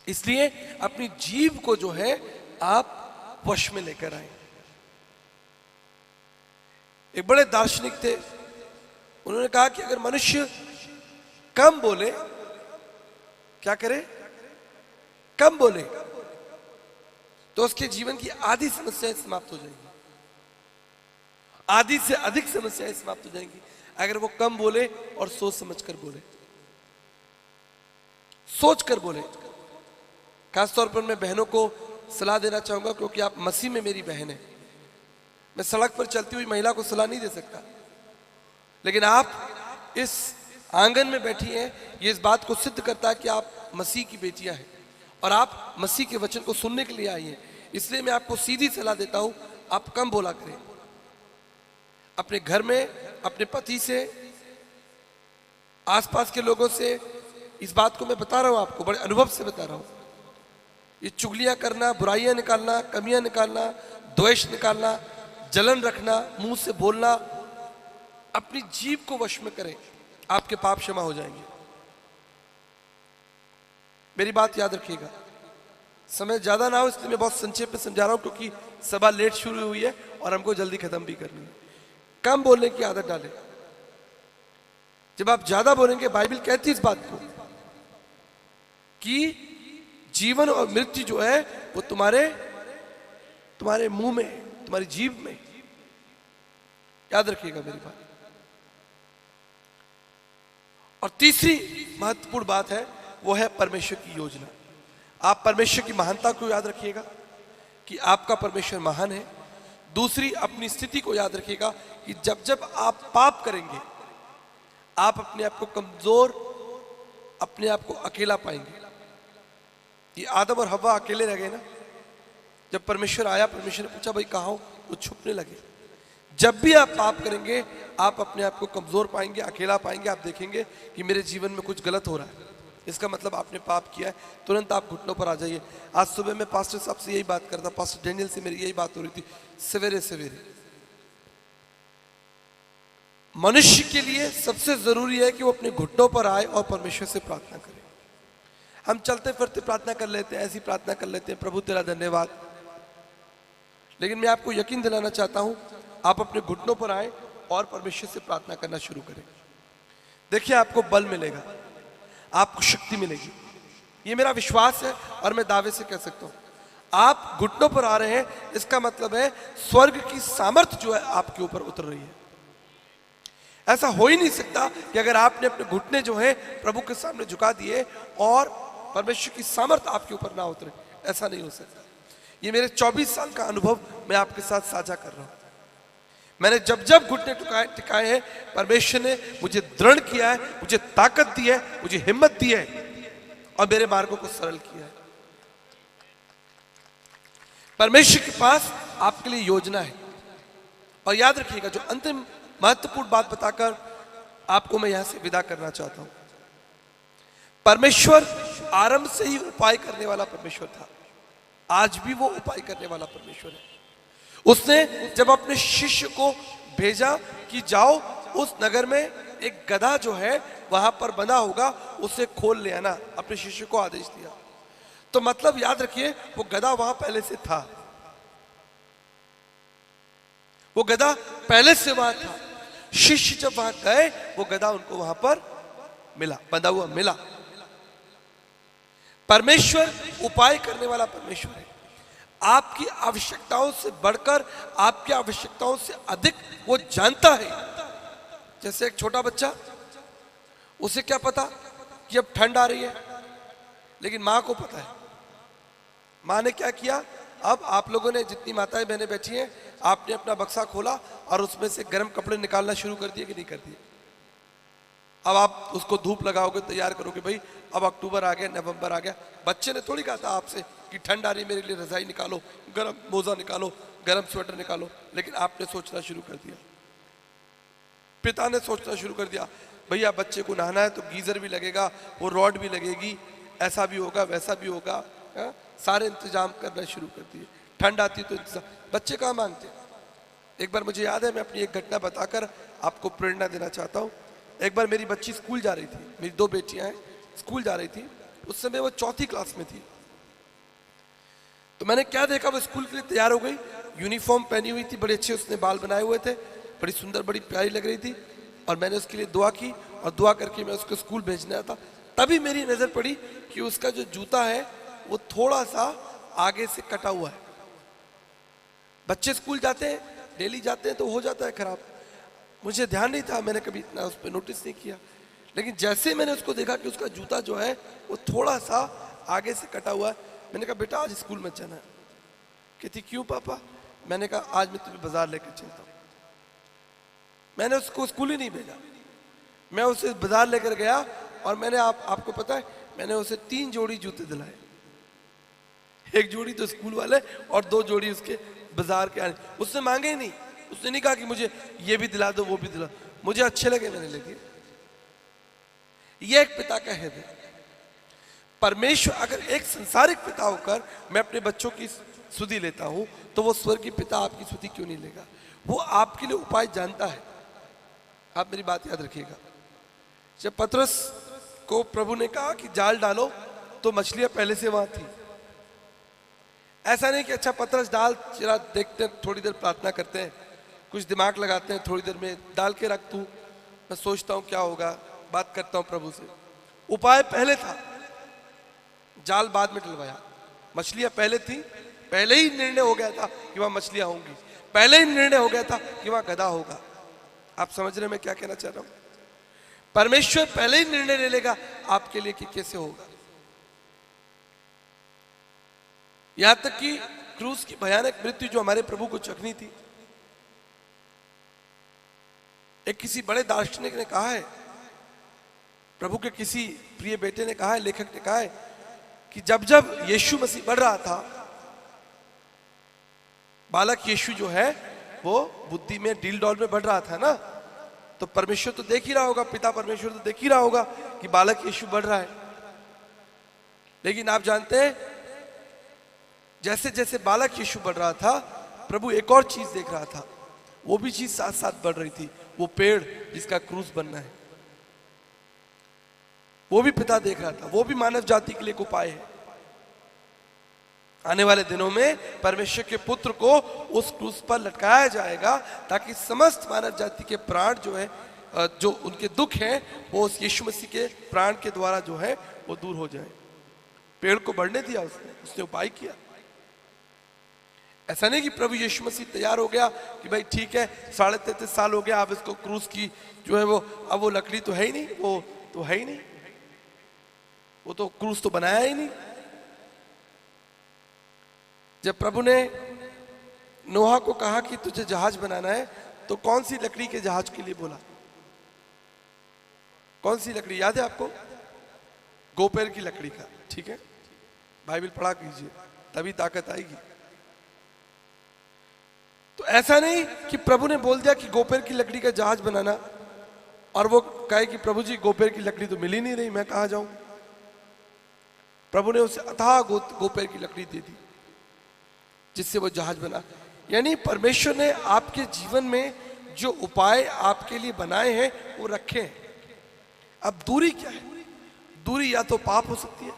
इसलिए अपनी जीभ को जो है आप वश में लेकर आए। एक बड़े दार्शनिक थे, उन्होंने कहा कि अगर मनुष्य कम बोले, क्या करे? कम बोले तो उसके जीवन की आधी समस्याएं समाप्त हो जाएंगी, आधी से अधिक समस्याएं समाप्त हो जाएंगी अगर वो कम बोले और सोच समझकर बोले, सोच कर बोले। खासतौर पर मैं बहनों को सलाह देना चाहूंगा क्योंकि आप मसीह में मेरी बहन है। मैं सड़क पर चलती हुई महिला को सलाह नहीं दे सकता, लेकिन आप इस आंगन में बैठी हैं, ये इस बात को सिद्ध करता है कि आप मसीह की बेटियां हैं और आप मसीह के वचन को सुनने के लिए आई हैं। इसलिए मैं आपको सीधी सलाह देता हूं, आप कम बोला करें। अपने घर में, अपने पति से, आसपास के लोगों से इस बात को मैं बता रहा हूं, आपको बड़े अनुभव से बता रहा हूं। ये चुगलियां करना, बुराइयां निकालना, कमियां निकालना, द्वेष निकालना, जलन रखना, मुंह से बोलना, अपनी जीभ को वश में करें, आपके पाप क्षमा हो जाएंगे। मेरी बात याद रखिएगा। समय ज्यादा ना हो इसलिए मैं बहुत संक्षेप में समझा रहा हूं क्योंकि सभा लेट शुरू हुई है और हमको जल्दी खत्म भी करनी है। कम बोलने की आदत डालें। जब आप ज्यादा बोलेंगे, बाइबल कहती है इस बात को कि जीवन और मृत्यु जो है वो तुम्हारे मुंह में है, तुम्हारी जीभ में। याद रखिएगा मेरी बात। और तीसरी महत्वपूर्ण बात है वो है परमेश्वर की योजना। आप परमेश्वर की महानता को याद रखिएगा कि आपका परमेश्वर महान है। दूसरी, अपनी स्थिति को याद रखिएगा कि जब जब आप पाप करेंगे आप अपने आप को कमजोर, अपने आप को अकेला पाएंगे। ये आदम और हव्वा अकेले रह गए ना। जब परमेश्वर आया, परमेश्वर ने पूछा भाई कहाँ हो, वो छुपने लगे। जब भी आप पाप करेंगे आप अपने आप को कमजोर पाएंगे, अकेला पाएंगे। आप देखेंगे कि मेरे जीवन में कुछ गलत हो रहा है, इसका मतलब आपने पाप किया है। तुरंत आप घुटनों पर आ जाइए। आज सुबह मैं पास्टर साहब से यही बात करता, पास्टर डेनियल से मेरी यही बात हो रही थी सवेरे सवेरे। मनुष्य के लिए सबसे जरूरी है कि वो अपने घुटनों पर आए और परमेश्वर से प्रार्थना करे। हम चलते फिरते प्रार्थना कर लेते हैं, ऐसी प्रार्थना कर लेते हैं, प्रभु तेरा धन्यवाद। लेकिन मैं आपको यकीन दिलाना चाहता हूं, आप अपने घुटनों पर आए और परमेश्वर से प्रार्थना करना शुरू करें। देखिए आपको बल मिलेगा, आपको शक्ति मिलेगी। ये मेरा विश्वास है और मैं दावे से कह सकता हूं। आप घुटनों पर आ रहे हैं, इसका मतलब है स्वर्ग की सामर्थ्य जो है आपके ऊपर उतर रही है। ऐसा हो ही नहीं सकता कि अगर आपने अपने घुटने जो है प्रभु के सामने झुका दिए और परमेश्वर की सामर्थ्य आपके ऊपर ना उतरे। ऐसा नहीं हो सकता। ये मेरे 24 साल का अनुभव मैं आपके साथ साझा कर रहा हूं। मैंने जब जब घुटने टिकाए हैं, परमेश्वर ने मुझे दृढ़ किया है, मुझे ताकत दी है, मुझे हिम्मत दी है और मेरे मार्गों को सरल किया है। परमेश्वर के पास आपके लिए योजना है। और याद रखिएगा, जो अंतिम महत्वपूर्ण बात बताकर आपको मैं यहां से विदा करना चाहता हूं, परमेश्वर आरंभ से ही उपाय करने वाला परमेश्वर था, आज भी वो उपाय करने वाला परमेश्वर है। उसने जब अपने शिष्य को भेजा कि जाओ उस नगर में एक गधा जो है वहां पर बंधा होगा, उसे खोल ले आना, अपने शिष्य को आदेश दिया। तो मतलब याद रखिए, वो गधा वहां पहले से था, वो गधा पहले से वहां था। शिष्य जब वहां गए, वो गधा उनको वहां पर मिला, बंधा हुआ मिला। परमेश्वर उपाय करने वाला परमेश्वर है। आपकी आवश्यकताओं से बढ़कर, आपकी आवश्यकताओं से अधिक वो जानता है। जैसे एक छोटा बच्चा, उसे क्या पता कि अब ठंड आ रही है, लेकिन मां को पता है। मां ने क्या किया, अब आप लोगों ने जितनी माताएं बहनें बैठी हैं, आपने अपना बक्सा खोला और उसमें से गर्म कपड़े निकालना शुरू कर दिए कि नहीं कर दिए। अब आप उसको धूप लगाओगे, तैयार करोगे, भाई अब अक्टूबर आ गया, नवंबर आ गया। बच्चे ने थोड़ी कहा था आपसे कि ठंड आ रही, मेरे लिए रजाई निकालो, गर्म मोजा निकालो, गर्म स्वेटर निकालो, लेकिन आपने सोचना शुरू कर दिया। पिता ने सोचना शुरू कर दिया, भैया बच्चे को नहाना है तो गीजर भी लगेगा, वो रॉड भी लगेगी, ऐसा भी होगा, वैसा भी होगा, सारे इंतजाम करना शुरू कर दिए। ठंड आती तो इंतजाम, बच्चे कहाँ मांगते। एक बार मुझे याद है, मैं अपनी एक घटना बताकर आपको प्रेरणा देना चाहता हूँ। एक बार मेरी बच्ची स्कूल जा रही थी, मेरी 2 बेटियां हैं, स्कूल जा रही थी। उस समय वो 4थी क्लास में थी। तो मैंने क्या देखा, वो स्कूल के लिए तैयार हो गई, यूनिफॉर्म पहनी हुई थी, बड़े अच्छे उसने बाल बनाए हुए थे, बड़ी सुंदर, बड़ी प्यारी लग रही थी। और मैंने उसके लिए दुआ की और दुआ करके मैं उसको स्कूल भेजना था। तभी मेरी नजर पड़ी कि उसका जो जूता है वो थोड़ा सा आगे से कटा हुआ है। बच्चे स्कूल जाते हैं, डेली जाते हैं, तो हो जाता है खराब। मुझे ध्यान नहीं था, मैंने कभी इतना उस पर नोटिस नहीं किया। लेकिन जैसे मैंने उसको देखा कि उसका जूता जो है वो थोड़ा सा आगे से कटा हुआ है, मैंने कहा बेटा आज स्कूल मत जाना। कहती क्यों पापा? मैंने कहा आज मैं तुम्हें बाजार लेकर चलता हूँ। मैंने उसको स्कूल ही नहीं भेजा, मैं उसे बाजार लेकर गया और मैंने आपको पता है, मैंने उसे 3 जोड़ी जूते दिलाए। 1 जोड़ी तो स्कूल वाले और 2 जोड़ी उसके बाजार के आने। उसने मांगे ही नहीं, उसने नहीं कहा कि मुझे ये भी दिला दो, वो भी दिला, मुझे अच्छे लगे मैंने ले दिए। ये एक पिता का हृदय। परमेश्वर अगर एक संसारिक पिता होकर मैं अपने बच्चों की सुधि लेता हूं, तो वो स्वर्गीय पिता आपकी सुधि क्यों नहीं लेगा? वो आपके लिए उपाय जानता है। आप मेरी बात याद रखिएगा। जब पतरस को प्रभु ने कहा कि जाल डालो, तो मछलियां पहले से वहां थी। ऐसा नहीं कि अच्छा पतरस डाल, जरा देखते हैं, थोड़ी देर प्रार्थना करते हैं, कुछ दिमाग लगाते हैं, थोड़ी देर में डाल के रख तू, मैं सोचता हूं क्या होगा, बात करता हूं प्रभु से। उपाय पहले था, जाल बाद में डलवाया। मछलियां पहले थी, पहले ही निर्णय हो गया था कि वहां मछलियां होंगी, पहले ही निर्णय हो गया था कि वहां गधा होगा। आप समझ रहे हैं मैं क्या कहना चाह रहा हूं? परमेश्वर पहले ही निर्णय ले लेगा आपके लिए कि कैसे होगा। यहां तक कि क्रूस की भयानक मृत्यु जो हमारे प्रभु को चखनी थी, एक किसी बड़े दार्शनिक ने कहा है, प्रभु के किसी प्रिय बेटे ने कहा है, लेखक ने कहा है कि जब जब यीशु मसीह बढ़ रहा था, बालक यीशु जो है वो बुद्धि में डील डॉल में बढ़ रहा था ना, तो परमेश्वर तो देख ही रहा होगा, पिता परमेश्वर तो देख ही रहा होगा कि बालक यीशु बढ़ रहा है। लेकिन आप जानते हैं जैसे जैसे बालक यीशु बढ़ रहा था, प्रभु एक और चीज देख रहा था, वो भी चीज साथ साथ बढ़ रही थी, वो पेड़ जिसका क्रूस बनना है, वो भी पिता देख रहा था, वो भी मानव जाति के लिए एक उपाय है। आने वाले दिनों में परमेश्वर के पुत्र को उस क्रूस पर लटकाया जाएगा ताकि समस्त मानव जाति के प्राण जो है, जो उनके दुख हैं, वो उस यीशु मसीह के प्राण के द्वारा जो है वो दूर हो जाए। पेड़ को बढ़ने दिया उसने उपाय किया। ऐसा नहीं कि प्रभु यीशु मसीह तैयार हो गया कि भाई ठीक है 33.5 साल हो गया, अब इसको क्रूस की जो है वो, अब वो लकड़ी तो है ही नहीं, वो तो है ही नहीं, वो तो क्रूस तो बनाया ही नहीं। जब प्रभु ने नोहा को कहा कि तुझे जहाज बनाना है, तो कौन सी लकड़ी के जहाज के लिए बोला? कौन सी लकड़ी याद है आपको? गोपेर की लकड़ी का। ठीक है, बाइबल पढ़ा कीजिए तभी ताकत आएगी। तो ऐसा नहीं कि प्रभु ने बोल दिया कि गोपेर की लकड़ी का जहाज बनाना, और वो कहे कि प्रभु जी गोपेर की लकड़ी तो मिल ही नहीं रही, मैं कहां जाऊं। प्रभु ने उसे अथाह गोपेर की लकड़ी दे दी जिससे वो जहाज बना। यानी परमेश्वर ने आपके जीवन में जो उपाय आपके लिए बनाए हैं वो रखे हैं। अब दूरी क्या है? दूरी या तो पाप हो सकती है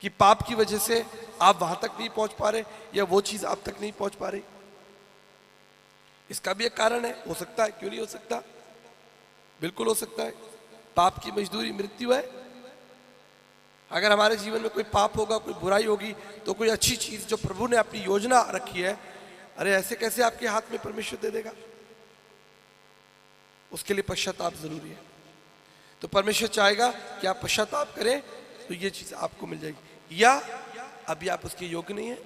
कि पाप की वजह से आप वहां तक नहीं पहुंच पा रहे, या वो चीज आप तक नहीं पहुंच पा रही। इसका भी एक कारण है, हो सकता है, क्यों नहीं हो सकता, बिल्कुल हो सकता है। पाप की मजदूरी मृत्यु है। अगर हमारे जीवन में कोई पाप होगा, कोई बुराई होगी, तो कोई अच्छी चीज जो प्रभु ने अपनी योजना रखी है, अरे ऐसे कैसे आपके हाथ में परमेश्वर दे देगा? उसके लिए पश्चाताप जरूरी है। तो परमेश्वर चाहेगा कि आप पश्चाताप करें तो ये चीज आपको मिल जाएगी। या अभी आप उसके योग्य नहीं है।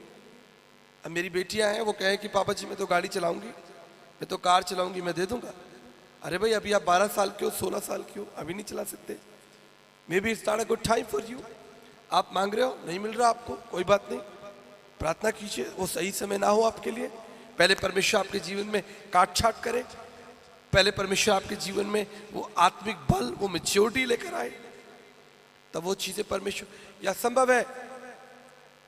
अब मेरी बेटियां हैं, वो कहे कि पापा जी मैं तो गाड़ी चलाऊंगी, मैं तो कार चलाऊंगी, मैं दे दूंगा। अरे भाई अभी आप 12 साल के हो, 16 साल के हो, अभी नहीं चला सकते। May be it's not a good time for you. आप मांग रहे हो, नहीं मिल रहा आपको, कोई बात नहीं, प्रार्थना कीजिए, वो सही समय ना हो आपके लिए। पहले परमेश्वर आपके जीवन में काट छाट करे, पहले परमेश्वर आपके जीवन में वो आत्मिक बल, वो मैच्योरिटी लेकर आए, तब वो चीजें परमेश्वर। या संभव है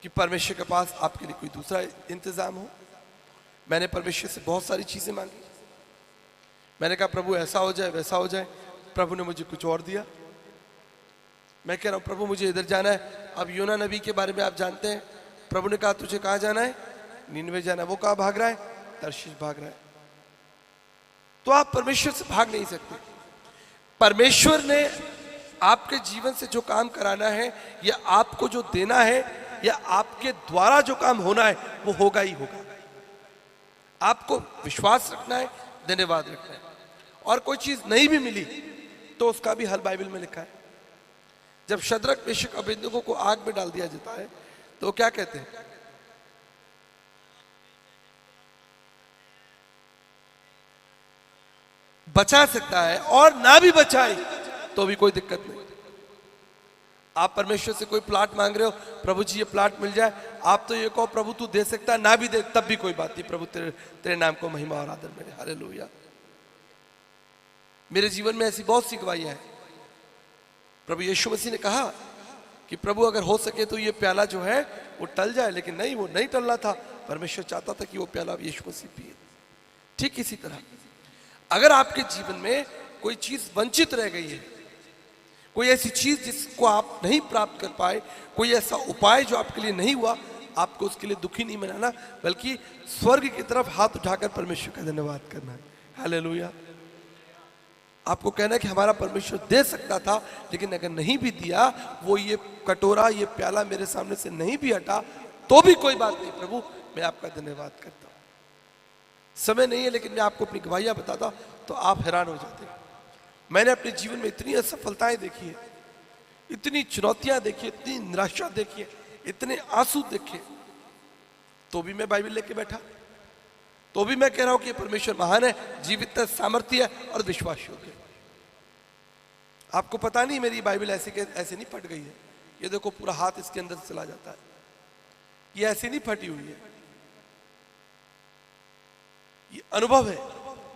कि परमेश्वर के पास आपके लिए कोई दूसरा इंतजाम हो। मैंने परमेश्वर से बहुत सारी चीजें मांगी, मैंने कहा प्रभु ऐसा हो जाए, वैसा हो जाए, प्रभु ने मुझे कुछ और दिया। मैं कह रहा हूं प्रभु मुझे इधर जाना है। अब योना नबी के बारे में आप जानते हैं, प्रभु ने कहा तुझे कहां जाना है? नीनवे जाना है। वो कहां भाग रहा है? तर्शीश भाग रहा है। तो आप परमेश्वर से भाग नहीं सकते। परमेश्वर ने आपके जीवन से जो काम कराना है, या आपको जो देना है, या आपके द्वारा जो काम होना है, वो होगा ही होगा। आपको विश्वास रखना है, धन्यवाद रखना है। और कोई चीज नहीं भी मिली तो उसका भी हल बाइबल में लिखा है। जब शद्रक मेशक अबेदनगो को आग में डाल दिया जाता है तो क्या कहते हैं? बचा सकता है, और ना भी बचाए तो भी कोई दिक्कत नहीं। आप परमेश्वर से कोई प्लाट मांग रहे हो, प्रभु जी ये प्लाट मिल जाए, आप तो ये कहो प्रभु तू दे सकता है, ना भी दे तब भी कोई बात नहीं, प्रभु तेरे नाम को महिमा और आदर मिले। हालेलुया। मेरे जीवन में ऐसी बहुत सी गवाहियां हैं। प्रभु यीशु मसीह ने कहा कि प्रभु अगर हो सके तो ये प्याला जो है वो टल जाए, लेकिन नहीं, वो नहीं टलना था। परमेश्वर चाहता था कि वो प्याला यीशु मसीह पिए। ठीक इसी तरह अगर आपके जीवन में कोई चीज वंचित रह गई है, कोई ऐसी चीज जिसको आप नहीं प्राप्त कर पाए, कोई ऐसा उपाय जो आपके लिए नहीं हुआ, आपको उसके लिए दुखी नहीं मनाना, बल्कि स्वर्ग की तरफ हाथ उठाकर परमेश्वर का धन्यवाद करना है। हालेलुया। आपको कहना है कि हमारा परमेश्वर दे सकता था, लेकिन अगर नहीं भी दिया, वो ये कटोरा, ये प्याला मेरे सामने से नहीं भी हटा, तो भी कोई बात नहीं प्रभु, मैं आपका धन्यवाद करता हूं। समय नहीं है, लेकिन मैं आपको अपनी गवाहियां बताता तो आप हैरान हो जाते हैं। मैंने अपने जीवन में इतनी असफलताएं देखी है, इतनी चुनौतियां देखी, इतनी निराशा देखी है, इतने आंसू देखे, तो भी मैं बाइबल लेके बैठा, तो भी मैं कह रहा हूं कि परमेश्वर महान है, जीवित है, सामर्थ्य है और विश्वास योग्य है। आपको पता नहीं मेरी बाइबल ऐसे के ऐसे नहीं फट गई है। ये देखो पूरा हाथ इसके अंदर चला जाता है, ये ऐसे नहीं फटी हुई है। ये अनुभव है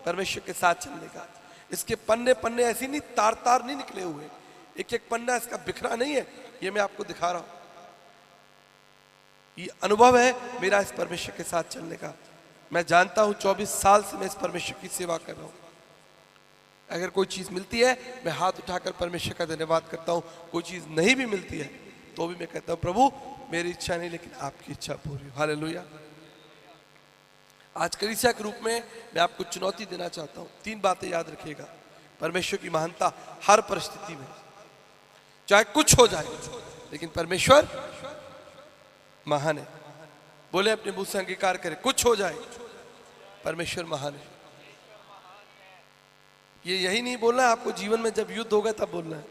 परमेश्वर के साथ चलने का। इसके पन्ने पन्ने ऐसे नहीं तार तार नहीं निकले हुए, एक एक पन्ना इसका बिखरा नहीं है। ये मैं आपको दिखा रहा हूं, ये अनुभव है मेरा इस परमेश्वर के साथ चलने का। मैं जानता हूं 24 साल से मैं इस परमेश्वर की सेवा कर रहा हूं। अगर कोई चीज मिलती है मैं हाथ उठाकर परमेश्वर का धन्यवाद करता हूं, कोई चीज नहीं भी मिलती है तो भी मैं कहता हूं प्रभु मेरी इच्छा नहीं लेकिन आपकी इच्छा पूरी हो। हालेलुया। आज कलीसिया के रूप में मैं आपको चुनौती देना चाहता हूं। 3 बातें याद रखिएगा। परमेश्वर की महानता हर परिस्थिति में, चाहे कुछ हो जाए, लेकिन परमेश्वर महान है। बोले अपने मुंह से अंगीकार करें, कुछ हो जाए परमेश्वर महान है। ये यही नहीं बोलना है आपको, जीवन में जब युद्ध होगा तब बोलना है।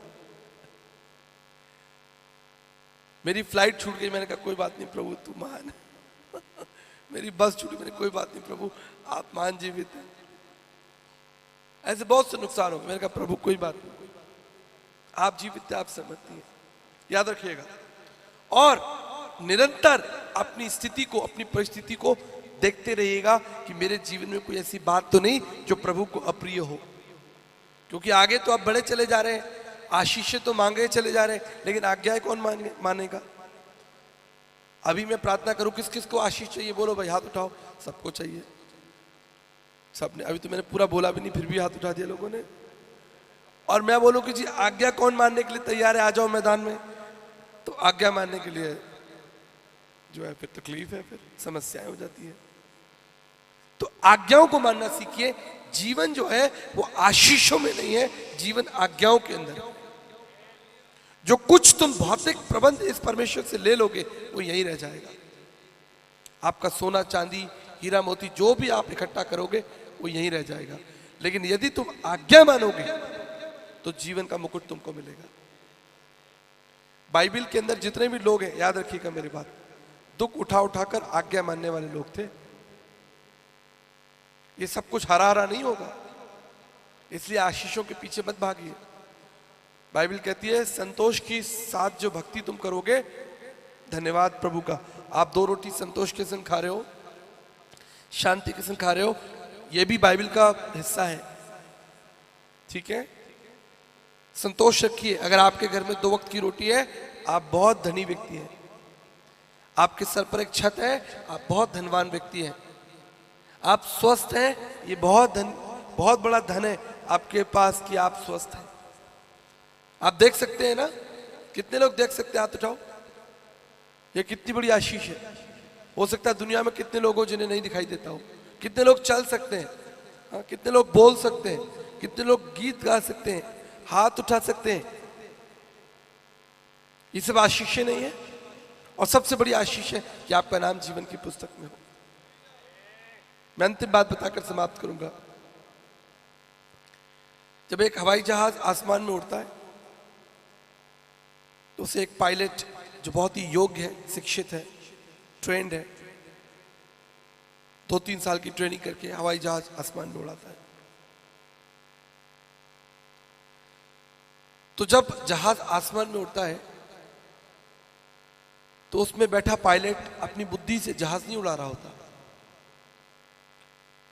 मेरी फ्लाइट छूट गई, मैंने कहा कोई बात नहीं प्रभु तू महान है। मेरी बस छूटी, मैंने कोई बात नहीं प्रभु आप महान जीवित हैं। ऐसे बहुत से नुकसान हो गए, मैंने कहा प्रभु कोई बात नहीं, आप जीवित हैं, आप समझती हैं। याद रखिएगा। और निरंतर अपनी स्थिति को, अपनी परिस्थिति को देखते रहिएगा कि मेरे जीवन में कोई ऐसी बात तो नहीं जो प्रभु को अप्रिय हो। क्योंकि आगे तो आप बड़े चले जा रहे हैं, आशीषें तो मांगे चले जा रहे हैं, लेकिन आज्ञाएं कौन मानेगा। अभी मैं प्रार्थना करूं किस किस को आशीष चाहिए, बोलो भाई हाथ उठाओ। सबको चाहिए, सबने। अभी तो मैंने पूरा बोला भी नहीं, फिर भी हाथ उठा दिया लोगों ने। और मैं बोलूं कि जी आज्ञा कौन मानने के लिए तैयार है, आ जाओ मैदान में, तो आज्ञा मानने के लिए जो है फिर तकलीफ है, फिर समस्याएं हो जाती है। तो आज्ञाओं को मानना सीखिए। जीवन जो है वो आशीषों में नहीं है, जीवन आज्ञाओं के अंदर। जो कुछ तुम भौतिक प्रबंध इस परमेश्वर से ले लोगे वो यहीं रह जाएगा। आपका सोना चांदी हीरा मोती जो भी आप इकट्ठा करोगे वो यहीं रह जाएगा। लेकिन यदि तुम आज्ञा मानोगे तो जीवन का मुकुट तुमको मिलेगा। बाइबल के अंदर जितने भी लोग हैं, याद रखिएगा मेरी बात, दुख उठा उठाकर आज्ञा मानने वाले लोग थे। ये सब कुछ हरा हरा नहीं होगा, इसलिए आशीषों के पीछे मत भागिए। बाइबल कहती है संतोष की साथ जो भक्ति तुम करोगे, धन्यवाद प्रभु का। आप 2 रोटी संतोष के संग खा रहे हो, शांति के संग खा रहे हो, ये भी बाइबल का हिस्सा है, ठीक है। संतोष रखिए। अगर आपके घर में 2 वक्त की रोटी है, आप बहुत धनी व्यक्ति हैं। आपके सर पर एक छत है, आप बहुत धनवान व्यक्ति हैं। आप स्वस्थ हैं, ये बहुत बड़ा धन है आपके पास कि आप स्वस्थ हैं। आप देख सकते हैं ना, कितने लोग देख सकते हैं, हाथ उठाओ। ये कितनी बड़ी आशीष है। हो सकता है दुनिया में कितने लोग हो जिन्हें नहीं दिखाई देता हो। कितने लोग चल सकते हैं, हाँ, कितने लोग बोल सकते हैं, कितने लोग गीत गा सकते हैं, हाथ उठा सकते हैं। ये सब आशीषें नहीं है। और सबसे बड़ी आशीष है कि आपका नाम जीवन की पुस्तक में हो। मैं अंतिम बात बताकर समाप्त करूंगा। जब एक हवाई जहाज आसमान में उड़ता है तो उसे एक पायलट जो बहुत ही योग्य है, शिक्षित है, ट्रेंड है, 2-3 साल की ट्रेनिंग करके हवाई जहाज आसमान में उड़ाता है। तो जब जहाज आसमान में उड़ता है तो उसमें बैठा पायलट अपनी बुद्धि से जहाज नहीं उड़ा रहा होता,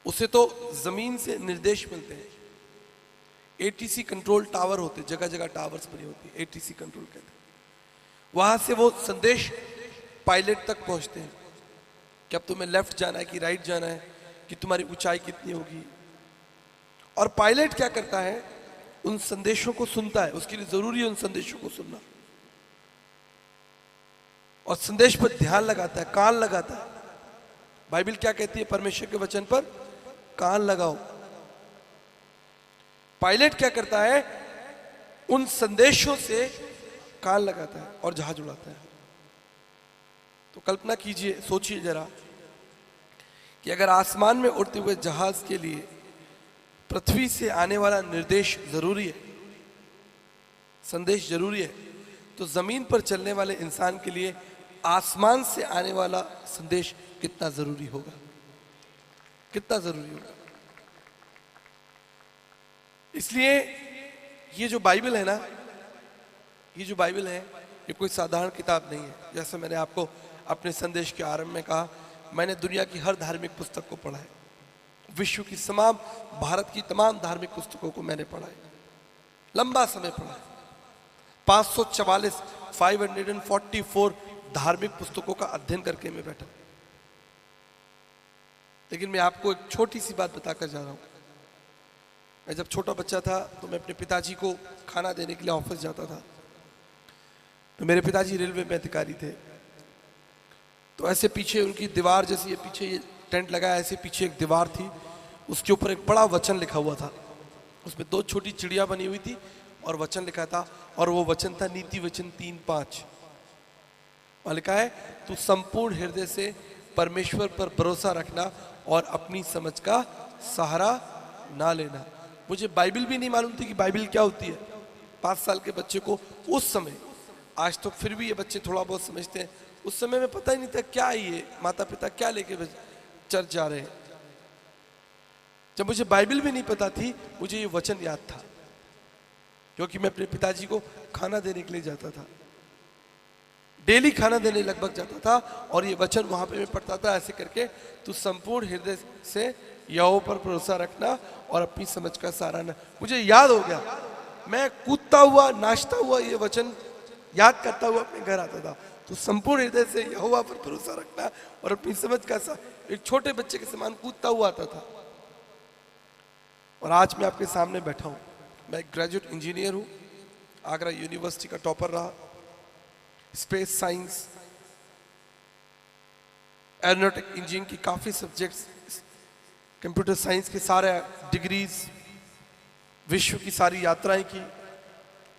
उसे तो जमीन से निर्देश मिलते हैं। एटीसी कंट्रोल टावर होते, जगह जगह टावर्स बनी होती है, एटीसी कंट्रोल कहते हैं। वहां से वो संदेश पायलट तक पहुंचते हैं कि अब तुम्हें लेफ्ट जाना है कि राइट जाना है, कि तुम्हारी ऊंचाई कितनी होगी। और पायलट क्या करता है, उन संदेशों को सुनता है। उसके लिए जरूरी है उन संदेशों को सुनना, और संदेश पर ध्यान लगाता है, कान लगाता है। बाइबल क्या कहती है, परमेश्वर के वचन पर कान लगाओ। पायलट क्या करता है, उन संदेशों से कान लगाता है और जहाज उड़ाता है। तो कल्पना कीजिए, सोचिए जरा कि अगर आसमान में उड़ते हुए जहाज के लिए पृथ्वी से आने वाला निर्देश जरूरी है, संदेश जरूरी है, तो जमीन पर चलने वाले इंसान के लिए आसमान से आने वाला संदेश कितना जरूरी होगा, कितना जरूरी होगा। इसलिए ये जो बाइबल है ना, ये जो बाइबल है, ये कोई साधारण किताब नहीं है। जैसे मैंने आपको अपने संदेश के आरंभ में कहा, मैंने दुनिया की हर धार्मिक पुस्तक को पढ़ा है, विश्व की तमाम, भारत की तमाम धार्मिक पुस्तकों को मैंने पढ़ा है, लंबा समय पढ़ा है। 544 धार्मिक पुस्तकों का अध्ययन करके मैं बैठा। लेकिन मैं आपको एक छोटी सी बात बताकर जा रहा हूं। मैं जब छोटा बच्चा था तो मैं अपने पिताजी को खाना देने के लिए ऑफिस जाता था। तो मेरे पिताजी रेलवे में अधिकारी थे। तो ऐसे पीछे उनकी दीवार, जैसे ये पीछे ये टेंट लगा है, ऐसे पीछे एक दीवार थी, उसके ऊपर एक बड़ा वचन लिखा हुआ था। उसमें 2 छोटी चिड़िया बनी हुई थी और वचन लिखा था, और वो वचन था नीति वचन 3:5। और लिखा है, तू संपूर्ण हृदय से परमेश्वर पर भरोसा रखना और अपनी समझ का सहारा ना लेना। मुझे बाइबल भी नहीं मालूम थी कि बाइबल क्या होती है। 5 साल के बच्चे को उस समय, आज तो फिर भी ये बच्चे थोड़ा बहुत समझते हैं, उस समय में पता ही नहीं था क्या ये माता पिता क्या लेके चर्च जा रहे हैं। जब मुझे बाइबल भी नहीं पता थी, मुझे ये वचन याद था, क्योंकि मैं अपने पिताजी को खाना देने के लिए जाता था, डेली खाना देने लगभग जाता था, और ये वचन वहां पे मैं पढ़ता था ऐसे करके, तू संपूर्ण हृदय से यहोवा पर भरोसा रखना और अपनी समझ का सहारा न। मुझे याद हो गया, मैं कूदता हुआ नाचता हुआ ये वचन याद करता हुआ अपने घर आता था। तो संपूर्ण हृदय से यहोवा पर भरोसा रखना और अपनी समझ का सहारा, एक छोटे बच्चे के समान कूदता हुआ आता था। और आज मैं आपके सामने बैठा हूं। मैं ग्रेजुएट इंजीनियर हूं, आगरा यूनिवर्सिटी का टॉपर रहा, स्पेस साइंस, एरोनॉटिक इंजीनियरिंग की काफ़ी सब्जेक्ट्स, कंप्यूटर साइंस के सारे डिग्रीज, विश्व की सारी यात्राएं की,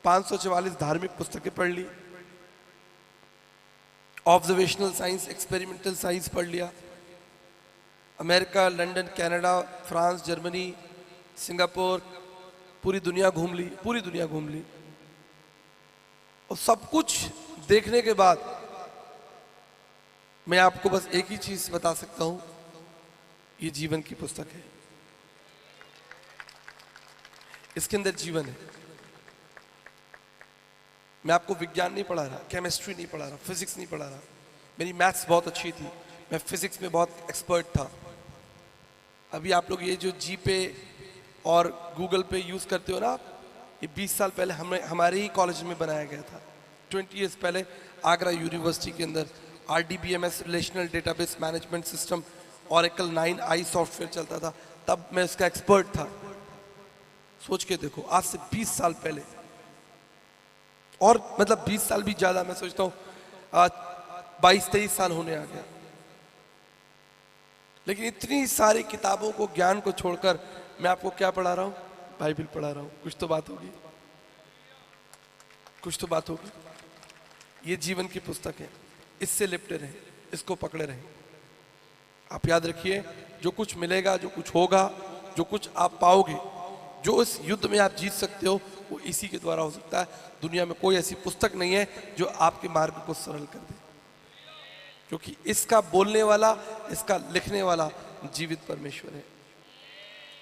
544 धार्मिक पुस्तकें पढ़ ली, ऑब्जर्वेशनल साइंस, एक्सपेरिमेंटल साइंस पढ़ लिया, America, London, Canada, France, Germany, Singapore, पूरी दुनिया घूम ली, पूरी दुनिया घूम ली। और सब कुछ देखने के बाद मैं आपको बस एक ही चीज बता सकता हूं, ये जीवन की पुस्तक है, इसके अंदर जीवन है। मैं आपको विज्ञान नहीं पढ़ा रहा, केमिस्ट्री नहीं पढ़ा रहा, फिजिक्स नहीं पढ़ा रहा। मेरी मैथ्स बहुत अच्छी थी, मैं फिजिक्स में बहुत एक्सपर्ट था। अभी आप लोग ये जो जी पे और गूगल पे यूज करते हो ना, ये 20 साल पहले हमारे ही कॉलेज में बनाया गया था। 20 ईयर्स पहले आगरा यूनिवर्सिटी के अंदर RDBMS, relational database management system, Oracle 9i software चलता था, तब मैं उसका एक्सपर्ट था। सोच के देखो, आज से 20 साल पहले, और मतलब 20 साल भी ज्यादा, मैं सोचता हूँ आज 22-23 साल होने आ गया। लेकिन इतनी सारी किताबों को, ज्ञान को छोड़कर मैं आपको क्या पढ़ा रहा हूँ? बाइबल पढ़ा रहा हूँ। कुछ तो बात होगी, कुछ तो बात होगी। ये जीवन की पुस्तक है, इससे लिपटे रहें, इसको पकड़े रहें। आप याद रखिए, जो कुछ मिलेगा, जो कुछ होगा, जो कुछ आप पाओगे, जो इस युद्ध में आप जीत सकते हो, वो इसी के द्वारा हो सकता है। दुनिया में कोई ऐसी पुस्तक नहीं है जो आपके मार्ग को सरल कर दे, क्योंकि इसका बोलने वाला, इसका लिखने वाला जीवित परमेश्वर है।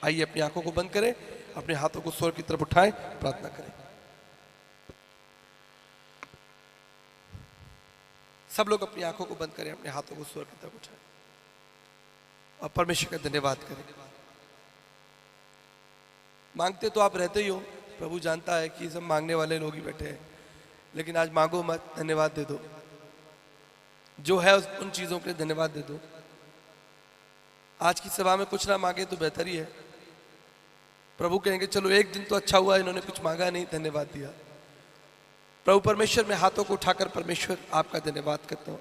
आइए अपनी आंखों को बंद करें, अपने हाथों को स्वर्ग की तरफ उठाएं, प्रार्थना करें। सब लोग अपनी आंखों को बंद करें, अपने हाथों को स्वर्ग की तरफ उठाएं और परमेश्वर का धन्यवाद करें। मांगते तो आप रहते ही हो, प्रभु जानता है कि सब मांगने वाले लोग ही बैठे हैं, लेकिन आज मांगो मत, धन्यवाद दे दो। जो है उन चीजों के लिए धन्यवाद दे दो। आज की सभा में कुछ ना मांगे तो बेहतर ही है। प्रभु कहेंगे चलो एक दिन तो अच्छा हुआ, इन्होंने कुछ मांगा नहीं, धन्यवाद दिया। प्रभु परमेश्वर, में हाथों को उठाकर परमेश्वर आपका धन्यवाद करता हूँ,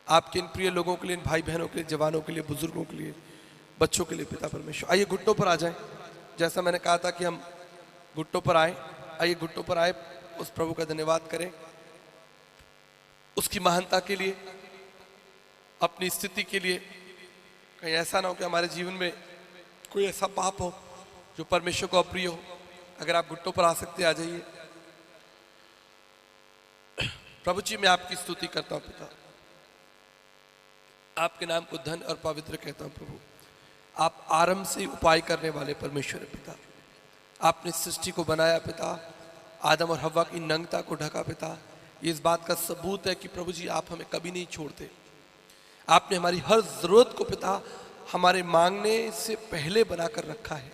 आपके इन प्रिय लोगों के लिए, इन भाई बहनों के लिए, जवानों के लिए, बुजुर्गों के लिए, बच्चों के लिए। पिता परमेश्वर, आइए घुटनों पर आ जाएं। जैसा मैंने कहा था कि हम घुटनों पर आए, आइए घुटनों पर आए, उस प्रभु का धन्यवाद करें, उसकी महानता के लिए, अपनी स्थिति के लिए, कहीं ऐसा ना हो कि हमारे जीवन में कोई ऐसा पाप हो जो परमेश्वर को अप्रिय हो। अगर आप घुटनों पर आ सकते आ जाइए। प्रभु जी, मैं आपकी स्तुति करता हूँ पिता, आपके नाम को धन और पवित्र कहता हूँ प्रभु। आप आरंभ से उपाय करने वाले परमेश्वर है पिता। आपने सृष्टि को बनाया पिता, आदम और हव्वा की नंगता को ढका पिता। ये इस बात का सबूत है कि प्रभु जी आप हमें कभी नहीं छोड़ते। आपने हमारी हर जरूरत को पिता हमारे मांगने से पहले बनाकर रखा है।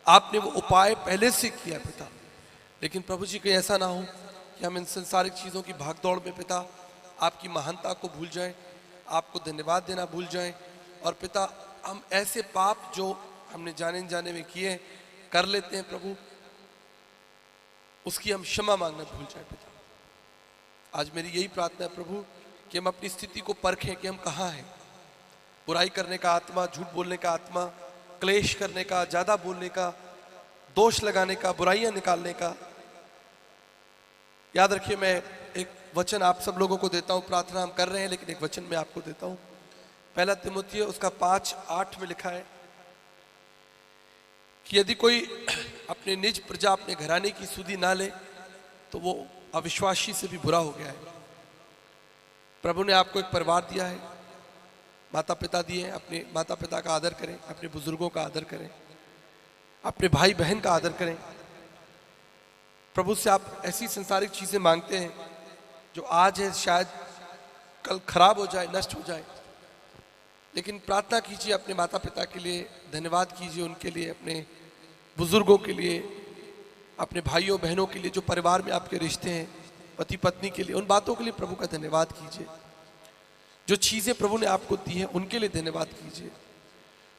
आपने वो उपाय पहले से किया पिता। लेकिन प्रभु जी कहीं ऐसा ना हो कि हम इन संसारिक चीज़ों की भागदौड़ में पिता आपकी महानता को भूल जाएं, आपको धन्यवाद देना भूल जाएं, और पिता हम ऐसे पाप जो हमने जाने अनजाने में किए कर लेते हैं प्रभु, उसकी हम क्षमा मांगना भूल जाएं पिता। आज मेरी यही प्रार्थना है प्रभु कि हम अपनी स्थिति को परखें कि हम कहाँ हैं। बुराई करने का आत्मा, झूठ बोलने का आत्मा, क्लेश करने का, ज़्यादा बोलने का, दोष लगाने का, बुराइयां निकालने का। याद रखिए, मैं एक वचन आप सब लोगों को देता हूँ, प्रार्थना हम कर रहे हैं लेकिन एक वचन मैं आपको देता हूँ। पहला तिमुथी उसका 5:8 में लिखा है कि यदि कोई अपने निज प्रजा, अपने घराने की सुधि ना ले तो वो अविश्वासी से भी बुरा हो गया है। प्रभु ने आपको एक परिवार दिया है, माता पिता दिए हैं। अपने माता पिता का आदर करें, अपने बुजुर्गों का आदर करें, अपने भाई बहन का आदर करें। प्रभु से आप ऐसी संसारिक चीज़ें मांगते हैं जो आज है शायद कल खराब हो जाए, नष्ट हो जाए। लेकिन प्रार्थना कीजिए अपने माता पिता के लिए, धन्यवाद कीजिए उनके लिए, अपने बुजुर्गों के लिए, अपने भाइयों बहनों के लिए, जो परिवार में आपके रिश्ते हैं, पति पत्नी के लिए, उन बातों के लिए प्रभु का धन्यवाद कीजिए। जो चीज़ें प्रभु ने आपको दी हैं उनके लिए धन्यवाद कीजिए।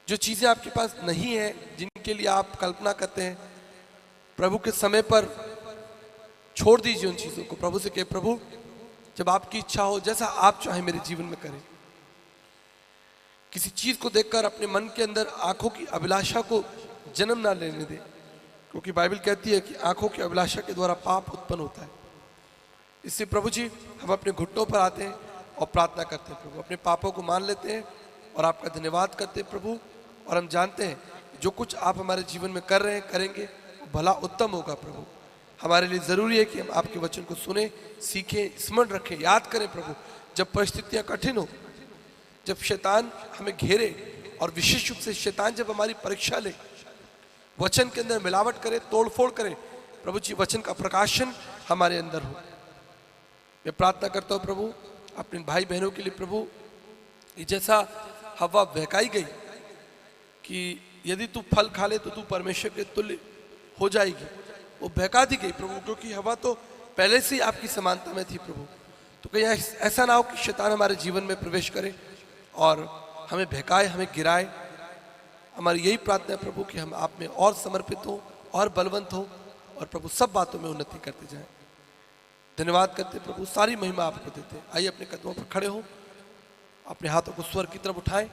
जो चीज़ें आपके पास नहीं है, जिनके लिए आप कल्पना करते हैं, प्रभु के समय पर छोड़ दीजिए उन चीज़ों को। प्रभु से कहे, प्रभु जब आपकी इच्छा हो, जैसा आप चाहे मेरे जीवन में करें। किसी चीज़ को देखकर अपने मन के अंदर आंखों की अभिलाषा को जन्म ना लेने दें, क्योंकि बाइबल कहती है कि आंखों की अभिलाषा के द्वारा पाप उत्पन्न होता है। इससे प्रभु जी हम अपने घुटनों पर आते हैं और प्रार्थना करते हैं प्रभु, अपने पापों को मान लेते हैं और आपका धन्यवाद करते हैं प्रभु। और हम जानते हैं जो कुछ आप हमारे जीवन में कर रहे हैं, करेंगे, वो भला उत्तम होगा प्रभु। हमारे लिए ज़रूरी है कि हम आपके वचन को सुने, सीखें, स्मरण रखें, याद करें प्रभु। जब परिस्थितियाँ कठिन हो, जब शैतान हमें घेरे, और विशेष रूप से शैतान जब हमारी परीक्षा ले, वचन के अंदर मिलावट करे, तोड़फोड़ करे, प्रभु जी वचन का प्रकाशन हमारे अंदर हो। मैं प्रार्थना करता हूँ प्रभु अपने भाई बहनों के लिए प्रभु, जैसा हवा बहकाई गई कि यदि तू फल खा ले तो तू परमेश्वर के तुल्य हो जाएगी, वो बहका दी गई प्रभु, क्योंकि हवा तो पहले से ही आपकी समानता में थी प्रभु। तो कहीं ऐसा ना हो कि शैतान हमारे जीवन में प्रवेश करे और हमें बहकाए, हमें गिराए। हमारी यही प्रार्थना है प्रभु कि हम आप में और समर्पित हो और बलवंत हो, और प्रभु सब बातों में उन्नति करते जाएं। धन्यवाद करते प्रभु, सारी महिमा आपको देते हैं। आइए अपने कदमों पर खड़े हो, अपने हाथों को स्वर की तरफ उठाएं।